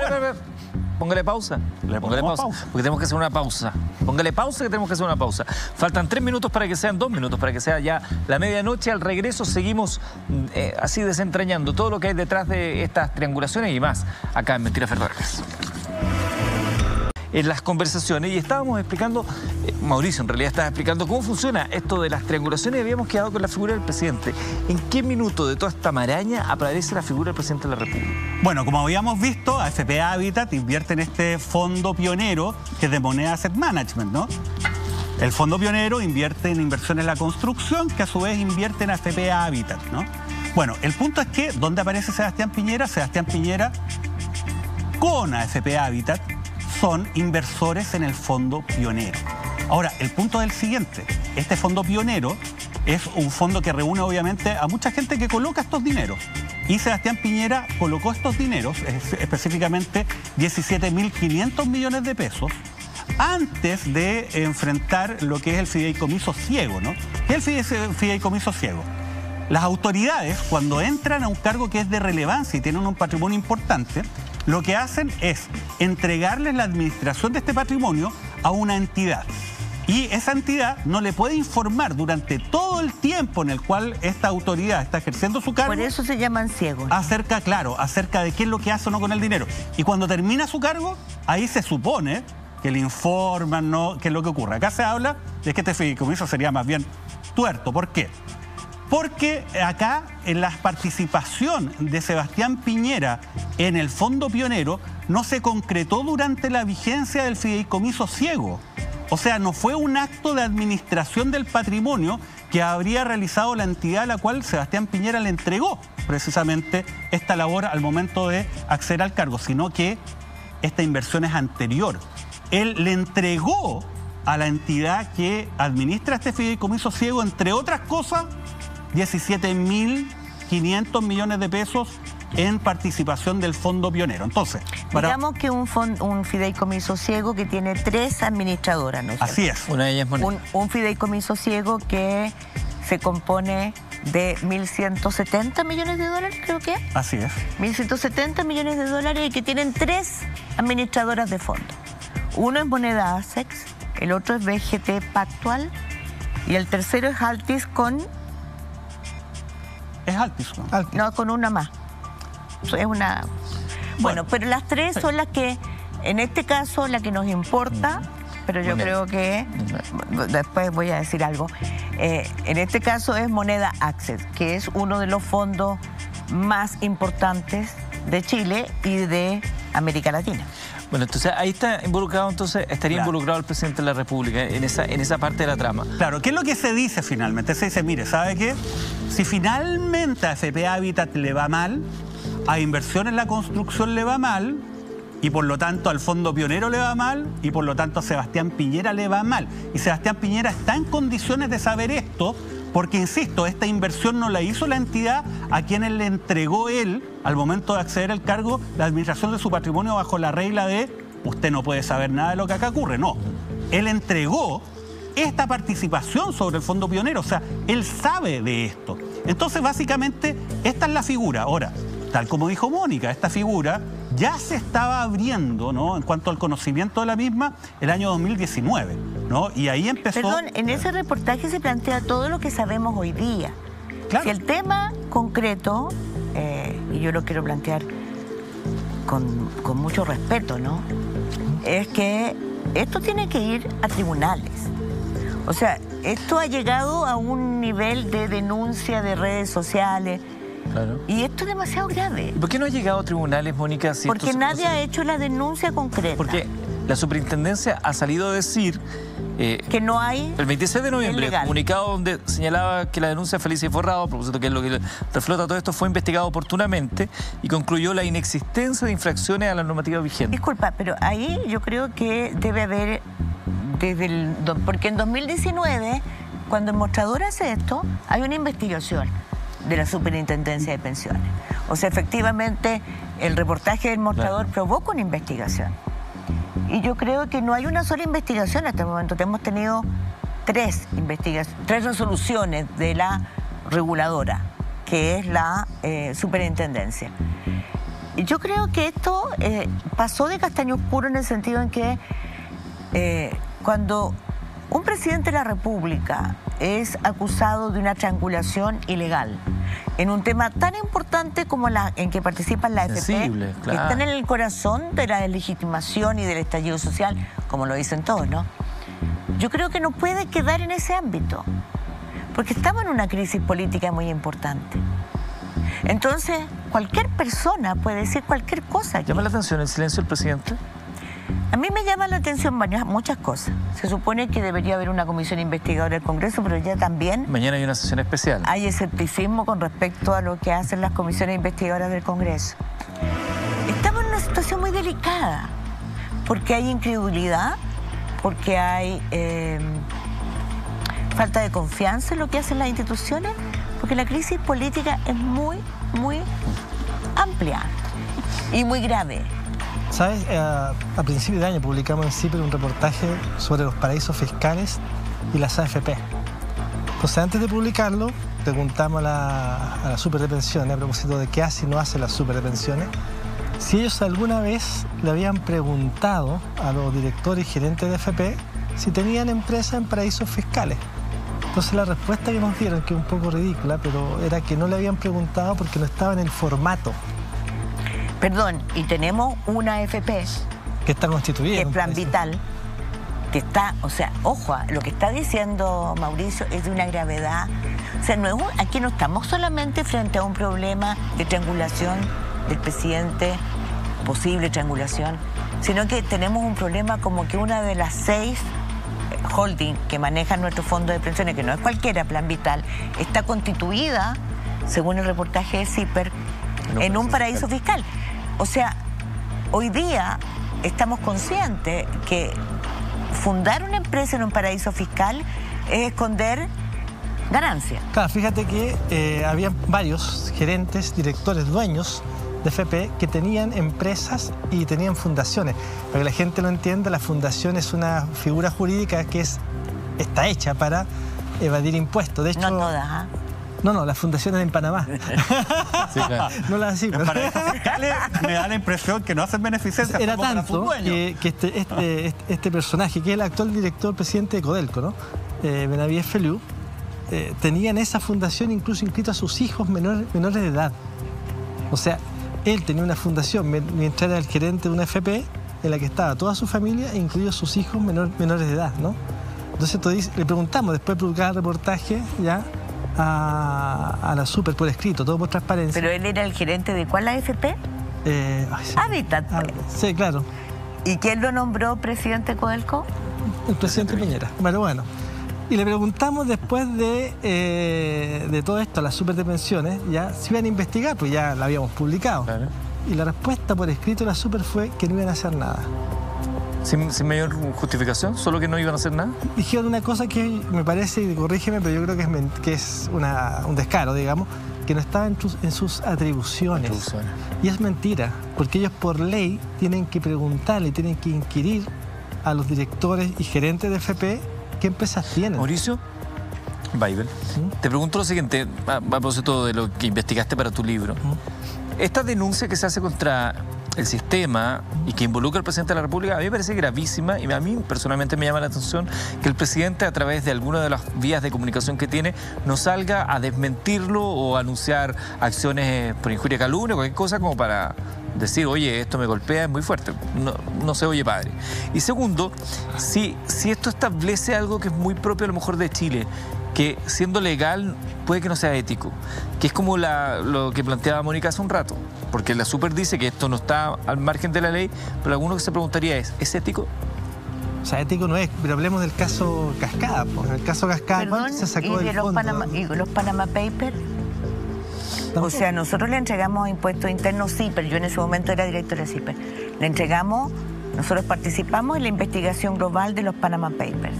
Póngale pausa. Póngale pausa. Porque tenemos que hacer una pausa. Póngale pausa que tenemos que hacer una pausa. Faltan 3 minutos para que sean 2 minutos, para que sea ya la medianoche. Al regreso seguimos así desentrañando todo lo que hay detrás de estas triangulaciones y más acá en Mentiras Verdaderas. En las conversaciones, y estábamos explicando, Mauricio en realidad estaba explicando cómo funciona esto de las triangulaciones y habíamos quedado con la figura del presidente. ¿En qué minuto de toda esta maraña aparece la figura del presidente de la República? Bueno, como habíamos visto, AFP Habitat invierte en este fondo pionero que es de Moneda Asset Management, ¿no? El fondo pionero invierte en inversiones en la construcción, que a su vez invierte en AFP Habitat, ¿no? Bueno, el punto es que, ¿dónde aparece Sebastián Piñera? Sebastián Piñera con AFP Habitat son inversores en el fondo pionero. Ahora, el punto es el siguiente. Este fondo pionero es un fondo que reúne obviamente a mucha gente que coloca estos dineros. Y Sebastián Piñera colocó estos dineros, específicamente 17.500 millones de pesos, antes de enfrentar lo que es el fideicomiso ciego, ¿no? ¿Qué es el fideicomiso ciego? Las autoridades, cuando entran a un cargo que es de relevancia y tienen un patrimonio importante, lo que hacen es entregarles la administración de este patrimonio a una entidad. Y esa entidad no le puede informar durante todo el tiempo en el cual esta autoridad está ejerciendo su cargo. Por eso se llaman ciegos. Acerca de qué es lo que hace o no con el dinero. Y cuando termina su cargo, ahí se supone que le informan, ¿no?, qué es lo que ocurre. Acá se habla de que este fideicomiso sería más bien tuerto. ¿Por qué? Porque acá en la participación de Sebastián Piñera en el fondo pionero no se concretó durante la vigencia del fideicomiso ciego. O sea, no fue un acto de administración del patrimonio que habría realizado la entidad a la cual Sebastián Piñera le entregó precisamente esta labor al momento de acceder al cargo, sino que esta inversión es anterior. Él le entregó a la entidad que administra este fideicomiso ciego, entre otras cosas, 17.500 millones de pesos en participación del fondo pionero. Entonces, digamos que un fideicomiso ciego que tiene 3 administradoras, ¿no? Así es. Una de ellas es Moneda. Un fideicomiso ciego que se compone de 1.170 millones de dólares, creo que es. Así es. 1.170 millones de dólares y que tienen 3 administradoras de fondo. Uno es Moneda Assex, el otro es BGT Pactual y el tercero es Altis con... Es Altis, ¿no? No, con una más. Es una... Bueno, pero las 3 son las que, en este caso, la que nos importa, pero yo creo que... Después voy a decir algo. En este caso es Moneda Access, que es uno de los fondos más importantes de Chile y de América Latina. Bueno, entonces ahí está involucrado, estaría involucrado el presidente de la República en esa parte de la trama. Claro, ¿qué es lo que se dice finalmente? Se dice, mire, ¿sabe qué? Si finalmente a AFP Habitat le va mal, a inversión en la construcción le va mal, y por lo tanto al Fondo Pionero le va mal y por lo tanto a Sebastián Piñera le va mal. Y Sebastián Piñera está en condiciones de saber esto porque, insisto, esta inversión no la hizo la entidad a quienes le entregó él, al momento de acceder al cargo, la administración de su patrimonio bajo la regla de usted no puede saber nada de lo que acá ocurre. No, él entregó esta participación sobre el Fondo Pionero, o sea, él sabe de esto. Entonces, básicamente, esta es la figura. Ahora, tal como dijo Mónica, esta figura ya se estaba abriendo, ¿no?, en cuanto al conocimiento de la misma, el año 2019, ¿no? Y ahí empezó... Perdón, en ese reportaje se plantea todo lo que sabemos hoy día. Claro. Si el tema concreto, y yo lo quiero plantear con mucho respeto, ¿no?, es que esto tiene que ir a tribunales. O sea, esto ha llegado a un nivel de denuncia de redes sociales. Claro. Y esto es demasiado grave. ¿Por qué no ha llegado a tribunales, Mónica? Si porque nadie ha hecho la denuncia concreta. Porque la superintendencia ha salido a decir... que no hay... El 26 de noviembre, comunicado donde señalaba que la denuncia de Felicia Forrado, a propósito que es lo que reflota todo esto, fue investigado oportunamente y concluyó la inexistencia de infracciones a la normativa vigente. Disculpa, pero ahí yo creo que debe haber... porque en 2019, cuando el mostrador hace esto, hay una investigación de la Superintendencia de Pensiones. O sea, efectivamente, el reportaje del mostrador provoca una investigación. Y yo creo que no hay una sola investigación hasta el momento. Hemos tenido tres resoluciones de la reguladora, que es la Superintendencia. Y yo creo que esto pasó de castaño oscuro en el sentido en que cuando un presidente de la República es acusado de una triangulación ilegal en un tema tan importante como en que participan la AFP, sensible, claro, que están en el corazón de la deslegitimación y del estallido social, como lo dicen todos, ¿no? Yo creo que no puede quedar en ese ámbito, porque estamos en una crisis política muy importante. Entonces, cualquier persona puede decir cualquier cosa aquí. ¿Llama la atención el silencio del presidente? A mí me llama la atención muchas cosas. Se supone que debería haber una comisión investigadora del Congreso, pero ya también... Mañana hay una sesión especial. Hay escepticismo con respecto a lo que hacen las comisiones investigadoras del Congreso. Estamos en una situación muy delicada, porque hay incredulidad, porque hay falta de confianza en lo que hacen las instituciones, porque la crisis política es muy, muy amplia y muy grave. ¿Sabes? A principios de año publicamos en CIPER un reportaje sobre los paraísos fiscales y las AFP. Entonces, antes de publicarlo, preguntamos a la Super de Pensiones, a propósito de qué hace y no hace la Super de Pensiones, si ellos alguna vez le habían preguntado a los directores y gerentes de AFP si tenían empresas en paraísos fiscales. Entonces, la respuesta que nos dieron, que es un poco ridícula, pero era que no le habían preguntado porque no estaba en el formato. Perdón, y tenemos una AFP que está constituida. Que es Plan Vital, que está, o sea, ojo, lo que está diciendo Mauricio es de una gravedad. O sea, aquí no estamos solamente frente a un problema de triangulación del presidente, posible triangulación, sino que tenemos un problema como que una de las 6 holding que manejan nuestro fondo de pensiones, que no es cualquiera, Plan Vital, está constituida, según el reportaje de CIPER, en un paraíso fiscal. O sea, hoy día estamos conscientes que fundar una empresa en un paraíso fiscal es esconder ganancias. Claro, fíjate que había varios gerentes, directores, dueños de FP que tenían empresas y tenían fundaciones. Para que la gente lo entienda, la fundación es una figura jurídica que está hecha para evadir impuestos. De hecho, no todas, ¿ah? No, las fundaciones en Panamá. Sí, claro. No las así. En paraísos fiscales me da la impresión que no hacen beneficencia. Era tanto que este personaje, que es el actual director presidente de Codelco, ¿no? Benavides Feliu, tenía en esa fundación incluso inscrito a sus hijos menores de edad. O sea, él tenía una fundación mientras era el gerente de una FP en la que estaba toda su familia, incluidos sus hijos menores de edad, ¿no? Entonces le preguntamos, después de publicar el reportaje, ya a la Super por escrito, todo por transparencia. ¿Pero él era el gerente de cuál AFP? Hábitat. Sí, claro. ¿Y quién lo nombró presidente de Codelco? El presidente Piñera. Bueno. Y le preguntamos después de todo esto a la Super de Pensiones, ya si iban a investigar, pues ya la habíamos publicado. Claro. Y la respuesta por escrito de la Super fue que no iban a hacer nada. ¿Sin mayor justificación? ¿Solo que no iban a hacer nada? Dijeron una cosa que me parece, y corrígeme, pero yo creo que es un descaro, digamos, que no estaba en sus atribuciones. Y es mentira, porque ellos por ley tienen que preguntarle, tienen que inquirir a los directores y gerentes de FP qué empresas tienen. Mauricio Weibel, te pregunto lo siguiente, a propósito de lo que investigaste para tu libro. Esta denuncia que se hace contra el sistema y que involucra al presidente de la República, a mí me parece gravísima y a mí personalmente me llama la atención que el presidente, a través de alguna de las vías de comunicación que tiene, no salga a desmentirlo o a anunciar acciones por injuria, calumnia, cualquier cosa como para decir, oye, esto me golpea, es muy fuerte. No se oye padre. Y segundo, si esto establece algo que es muy propio a lo mejor de Chile, que siendo legal puede que no sea ético, que es como lo que planteaba Mónica hace un rato, porque la Super dice que esto no está al margen de la ley, pero alguno que se preguntaría ¿es ético? O sea, ético no es, pero hablemos del caso Cascada. En el caso Cascada, perdón, se sacó del fondo. ¿Y los Panama Papers? O sea, nosotros le entregamos a Impuestos Internos CIPER, yo en ese momento era directora de CIPER, le entregamos, nosotros participamos en la investigación global de los Panama Papers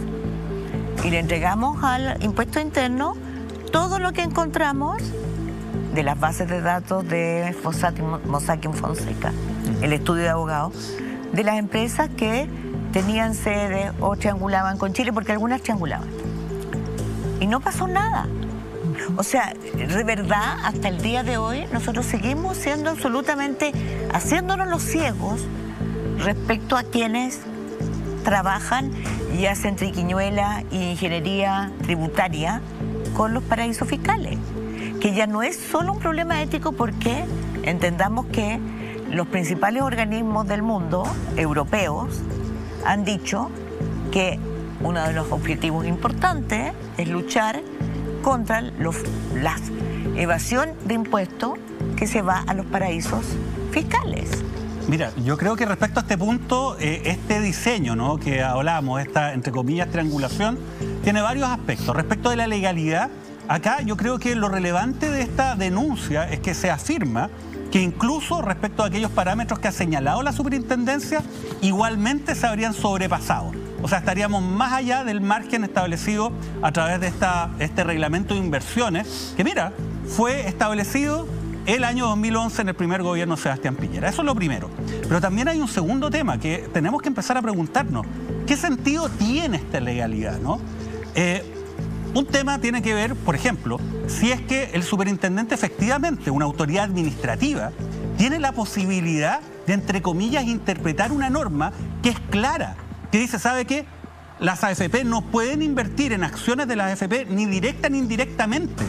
y le entregamos al Impuesto Interno todo lo que encontramos de las bases de datos de Mossack Fonseca, el estudio de abogados, de las empresas que tenían sede o triangulaban con Chile, porque algunas triangulaban. Y no pasó nada. O sea, de verdad, hasta el día de hoy, nosotros seguimos siendo absolutamente, haciéndonos los ciegos respecto a quienes trabajan y hacen triquiñuela e ingeniería tributaria con los paraísos fiscales, que ya no es solo un problema ético, porque entendamos que los principales organismos del mundo, europeos, han dicho que uno de los objetivos importantes es luchar contra la evasión de impuestos que se va a los paraísos fiscales. Mira, yo creo que respecto a este punto, este diseño, ¿no?, que hablamos, esta, entre comillas, triangulación, tiene varios aspectos. Respecto de la legalidad, acá yo creo que lo relevante de esta denuncia es que se afirma que incluso respecto a aquellos parámetros que ha señalado la superintendencia, igualmente se habrían sobrepasado. O sea, estaríamos más allá del margen establecido a través de este reglamento de inversiones, que mira, fue establecido el año 2011 en el primer gobierno de Sebastián Piñera. Eso es lo primero. Pero también hay un segundo tema que tenemos que empezar a preguntarnos. ¿Qué sentido tiene esta legalidad, no? Un tema tiene que ver, por ejemplo, si es que el superintendente efectivamente, una autoridad administrativa, tiene la posibilidad de, entre comillas, interpretar una norma que es clara, que dice, ¿sabe qué? Las AFP no pueden invertir en acciones de las AFP ni directa ni indirectamente.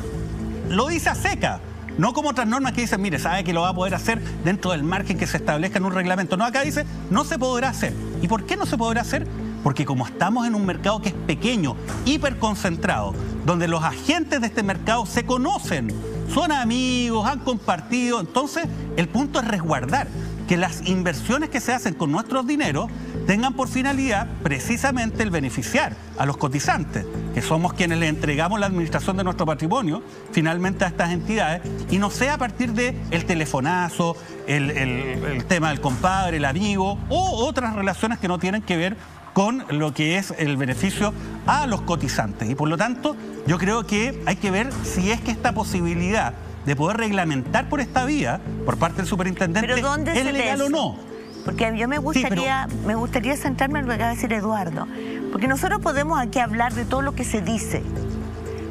Lo dice a seca. No como otras normas que dicen, mire, sabe que lo va a poder hacer dentro del margen que se establezca en un reglamento. No, acá dice, no se podrá hacer. ¿Y por qué no se podrá hacer? Porque como estamos en un mercado que es pequeño, hiperconcentrado, donde los agentes de este mercado se conocen, son amigos, han compartido, entonces el punto es resguardar que las inversiones que se hacen con nuestros dineros tengan por finalidad precisamente el beneficiar a los cotizantes, que somos quienes le entregamos la administración de nuestro patrimonio finalmente a estas entidades, y no sea a partir del telefonazo, el tema del compadre, el amigo, o otras relaciones que no tienen que ver con lo que es el beneficio a los cotizantes. Y por lo tanto, yo creo que hay que ver si es que esta posibilidad de poder reglamentar por esta vía, por parte del superintendente, es legal o no. Porque a mí me gustaría centrarme en lo que acaba de decir Eduardo. Porque nosotros podemos aquí hablar de todo lo que se dice,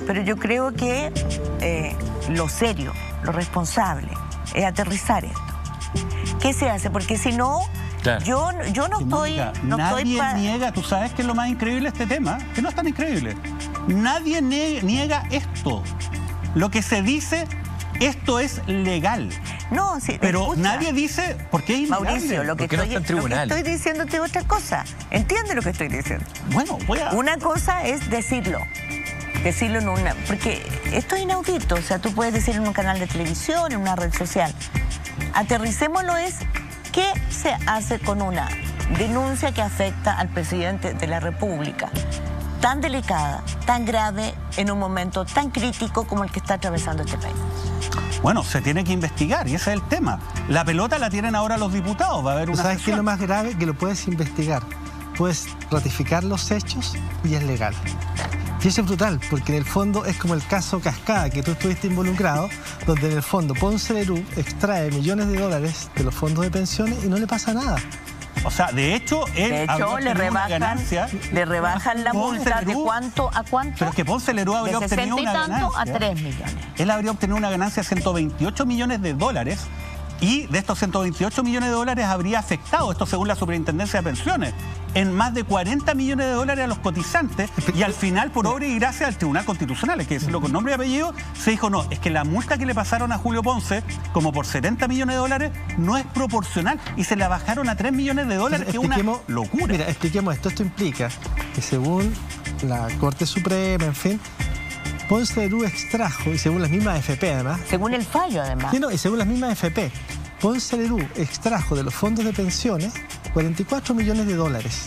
pero yo creo que lo serio, lo responsable, es aterrizar esto. ¿Qué se hace? Porque si no... Claro. Yo no estoy... Nadie niega, tú sabes que es lo más increíble de este tema, que no es tan increíble. Nadie niega esto. Lo que se dice, esto es legal. No, sí, pero escucha, nadie dice por qué es ilegal. Mauricio, lo que estoy diciéndote es otra cosa. ¿Entiendes lo que estoy diciendo? Bueno, una cosa es decirlo en una... Porque esto es inaudito, o sea, tú puedes decir en un canal de televisión, en una red social. Aterricémoslo es... ¿Qué se hace con una denuncia que afecta al presidente de la República? Tan delicada, tan grave, en un momento tan crítico como el que está atravesando este país. Bueno, se tiene que investigar y ese es el tema. La pelota la tienen ahora los diputados, va a haber una ¿Sabes qué es lo sesión. más grave? Que lo puedes investigar, puedes ratificar los hechos y es legal. Y eso es brutal, porque en el fondo es como el caso Cascada, que tú estuviste involucrado, donde en el fondo Ponce Lerú extrae millones de dólares de los fondos de pensiones y no le pasa nada. O sea, de hecho, él habría le obtenido una ganancia. rebajan la Ponce multa de Lerú, cuánto a cuánto. Pero es que Ponce Lerú habría de obtenido 60 y una tanto ganancia. a 3 millones. Él habría obtenido una ganancia de 128 millones de dólares y de estos 128 millones de dólares habría afectado, esto según la Superintendencia de Pensiones, en más de 40 millones de dólares a los cotizantes y al final, por obra y gracia del Tribunal Constitucional, hay que decirlo con nombre y apellido, se dijo no, es que la multa que le pasaron a Julio Ponce, como por 70 millones de dólares, no es proporcional y se la bajaron a 3 millones de dólares, que es una locura. Mira, expliquemos esto. Esto implica que según la Corte Suprema, en fin, Ponce Lerú extrajo, y según las mismas AFP además, Según el fallo, además. sí, no, y según las mismas AFP, Ponce Lerú extrajo de los fondos de pensiones 44 millones de dólares.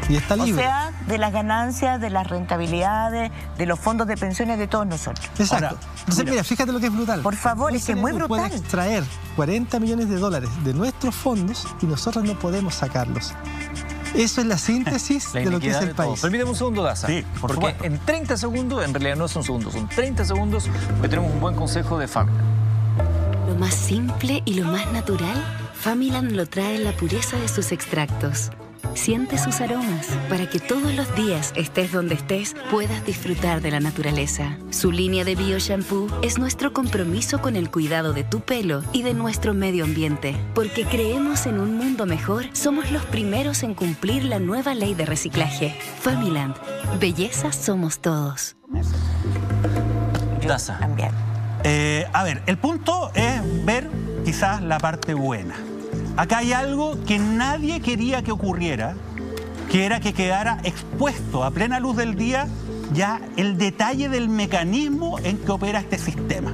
Y está O libre. sea, de las ganancias, de las rentabilidades, de los fondos de pensiones de todos nosotros. Exacto. Ahora, Entonces, mira, fíjate lo que es brutal. Por favor, es que es muy Ponce Lerú puede brutal. extraer 40 millones de dólares de nuestros fondos y nosotros no podemos sacarlos. Eso es la síntesis La de lo que es iniquidad el de todo. país. Permíteme un segundo, Daza. Sí, por porque supuesto. en 30 segundos, en realidad no son segundos, son 30 segundos, porque tenemos un buen consejo de Fabio. Lo más simple y lo más natural, Familand lo trae en la pureza de sus extractos. Siente sus aromas para que todos los días, estés donde estés, puedas disfrutar de la naturaleza. Su línea de Bio Shampoo es nuestro compromiso con el cuidado de tu pelo y de nuestro medio ambiente. Porque creemos en un mundo mejor, somos los primeros en cumplir la nueva ley de reciclaje. Familand, belleza somos todos. Daza. También. A ver, el punto es ver quizás la parte buena. Acá hay algo que nadie quería que ocurriera, que era que quedara expuesto a plena luz del día ya el detalle del mecanismo en que opera este sistema.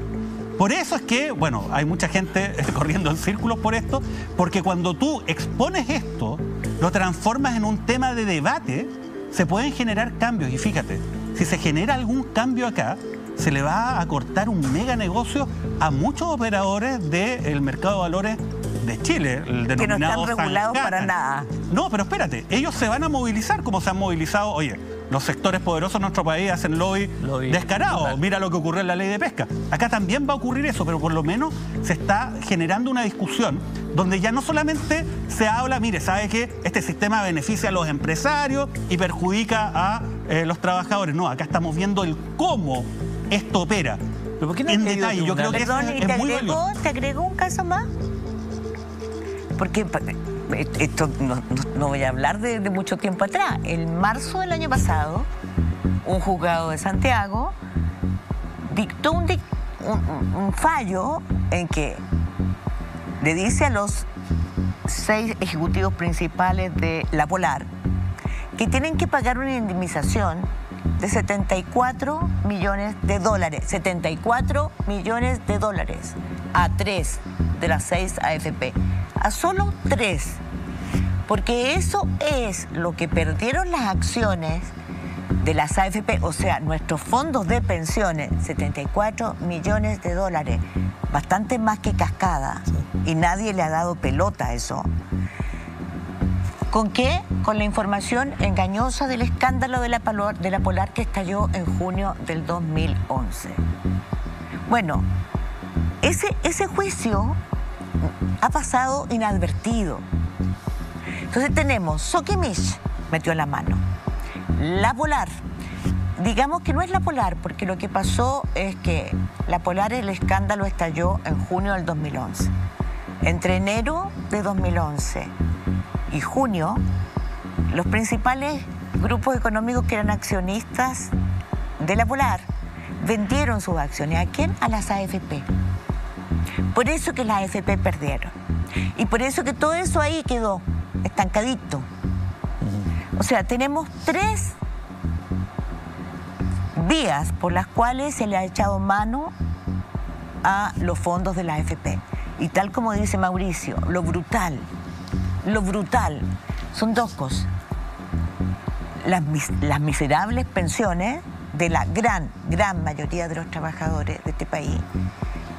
Por eso es que, bueno, hay mucha gente corriendo en círculos por esto, porque cuando tú expones esto, lo transformas en un tema de debate, se pueden generar cambios. Y fíjate, si se genera algún cambio acá, se le va a cortar un mega negocio a muchos operadores del mercado de valores de Chile, el denominado Que no están regulados San para Jana. nada. No, pero espérate, ellos se van a movilizar como se han movilizado. Oye, los sectores poderosos de nuestro país hacen lobby descarado. Total. Mira lo que ocurrió en la ley de pesca. Acá también va a ocurrir eso, pero por lo menos se está generando una discusión donde ya no solamente se habla, mire, ¿sabe qué? Este sistema beneficia a los empresarios y perjudica a los trabajadores. No, acá estamos viendo el cómo esto opera. ¿Pero por qué no En han pedido detalle, yo creo que Perdón, eso ¿y es muy valioso. te agrego un caso más? Porque esto no voy a hablar de mucho tiempo atrás. En marzo del año pasado, un juzgado de Santiago dictó un fallo en que le dice a los 6 ejecutivos principales de La Polar que tienen que pagar una indemnización de 74 millones de dólares. 74 millones de dólares a 3 de las 6 AFP. A solo 3. Porque eso es lo que perdieron las acciones de las AFP, o sea, nuestros fondos de pensiones, 74 millones de dólares, bastante más que Cascada, y nadie le ha dado pelota a eso. ¿Con qué? Con la información engañosa del escándalo de la Polar que estalló en junio del 2011. Bueno, ese juicio ha pasado inadvertido. Entonces tenemos, Soquimich metió la mano. La Polar, digamos que no es La Polar, porque lo que pasó es que La Polar, el escándalo estalló en junio del 2011. Entre enero de 2011 y junio, los principales grupos económicos que eran accionistas de La Polar vendieron sus acciones. ¿A quién? A las AFP. Por eso que las AFP perdieron. Y por eso que todo eso ahí quedó estancadito. O sea, tenemos 3 vías por las cuales se le ha echado mano a los fondos de la AFP. Y tal como dice Mauricio, lo brutal son 2 cosas. Las miserables pensiones de la gran mayoría de los trabajadores de este país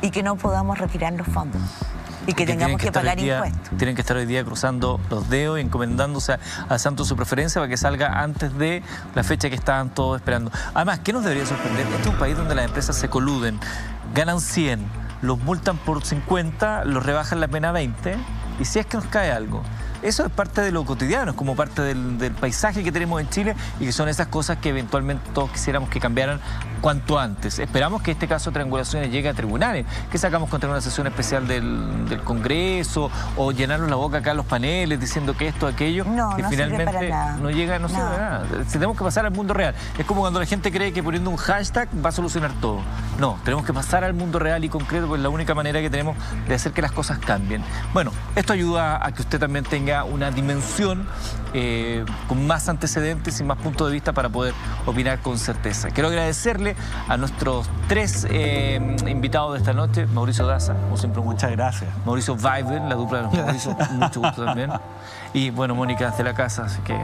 y que no podamos retirar los fondos. Y que tengamos que pagar impuestos. Tienen que estar hoy día cruzando los dedos y encomendándose al santo su preferencia para que salga antes de la fecha que estaban todos esperando. Además, ¿qué nos debería sorprender? Este es un país donde las empresas se coluden, ganan 100, los multan por 50, los rebajan la pena 20, y si es que nos cae algo. Eso es parte de lo cotidiano, es como parte del paisaje que tenemos en Chile y que son esas cosas que eventualmente todos quisiéramos que cambiaran cuanto antes. Esperamos que este caso de triangulaciones llegue a tribunales, que sacamos contra una sesión especial del Congreso o llenarnos la boca acá en los paneles diciendo que esto, aquello, no, que no finalmente sirve para nada. no llega, no sirve para nada. Tenemos que pasar al mundo real. Es como cuando la gente cree que poniendo un hashtag va a solucionar todo. No, tenemos que pasar al mundo real y concreto, porque es la única manera que tenemos de hacer que las cosas cambien. Bueno, esto ayuda a que usted también tenga una dimensión con más antecedentes y más puntos de vista para poder opinar con certeza. Quiero agradecerle a nuestros 3 invitados de esta noche, Mauricio Daza, como siempre un gusto. Muchas gracias. Mauricio Weibel, la dupla de los Mauricio, mucho gusto también. Y bueno, Mónica de la casa, así que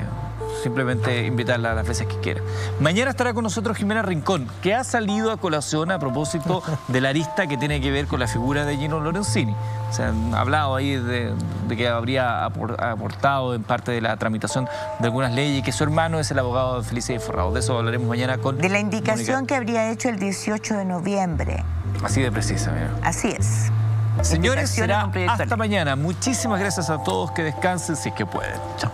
simplemente invitarla a las veces que quiera. Mañana estará con nosotros Jimena Rincón, que ha salido a colación a propósito de la arista que tiene que ver con la figura de Gino Lorenzini. Se han hablado ahí de que habría aportado en parte de la tramitación de algunas leyes y que su hermano es el abogado de Felicidad Forrado. De eso hablaremos mañana con de la indicación Mónica, que habría hecho el 18 de noviembre. Así de precisa, mira. Así es. Señores, será hasta mañana. Muchísimas gracias a todos. Que descansen si es que pueden. Chao.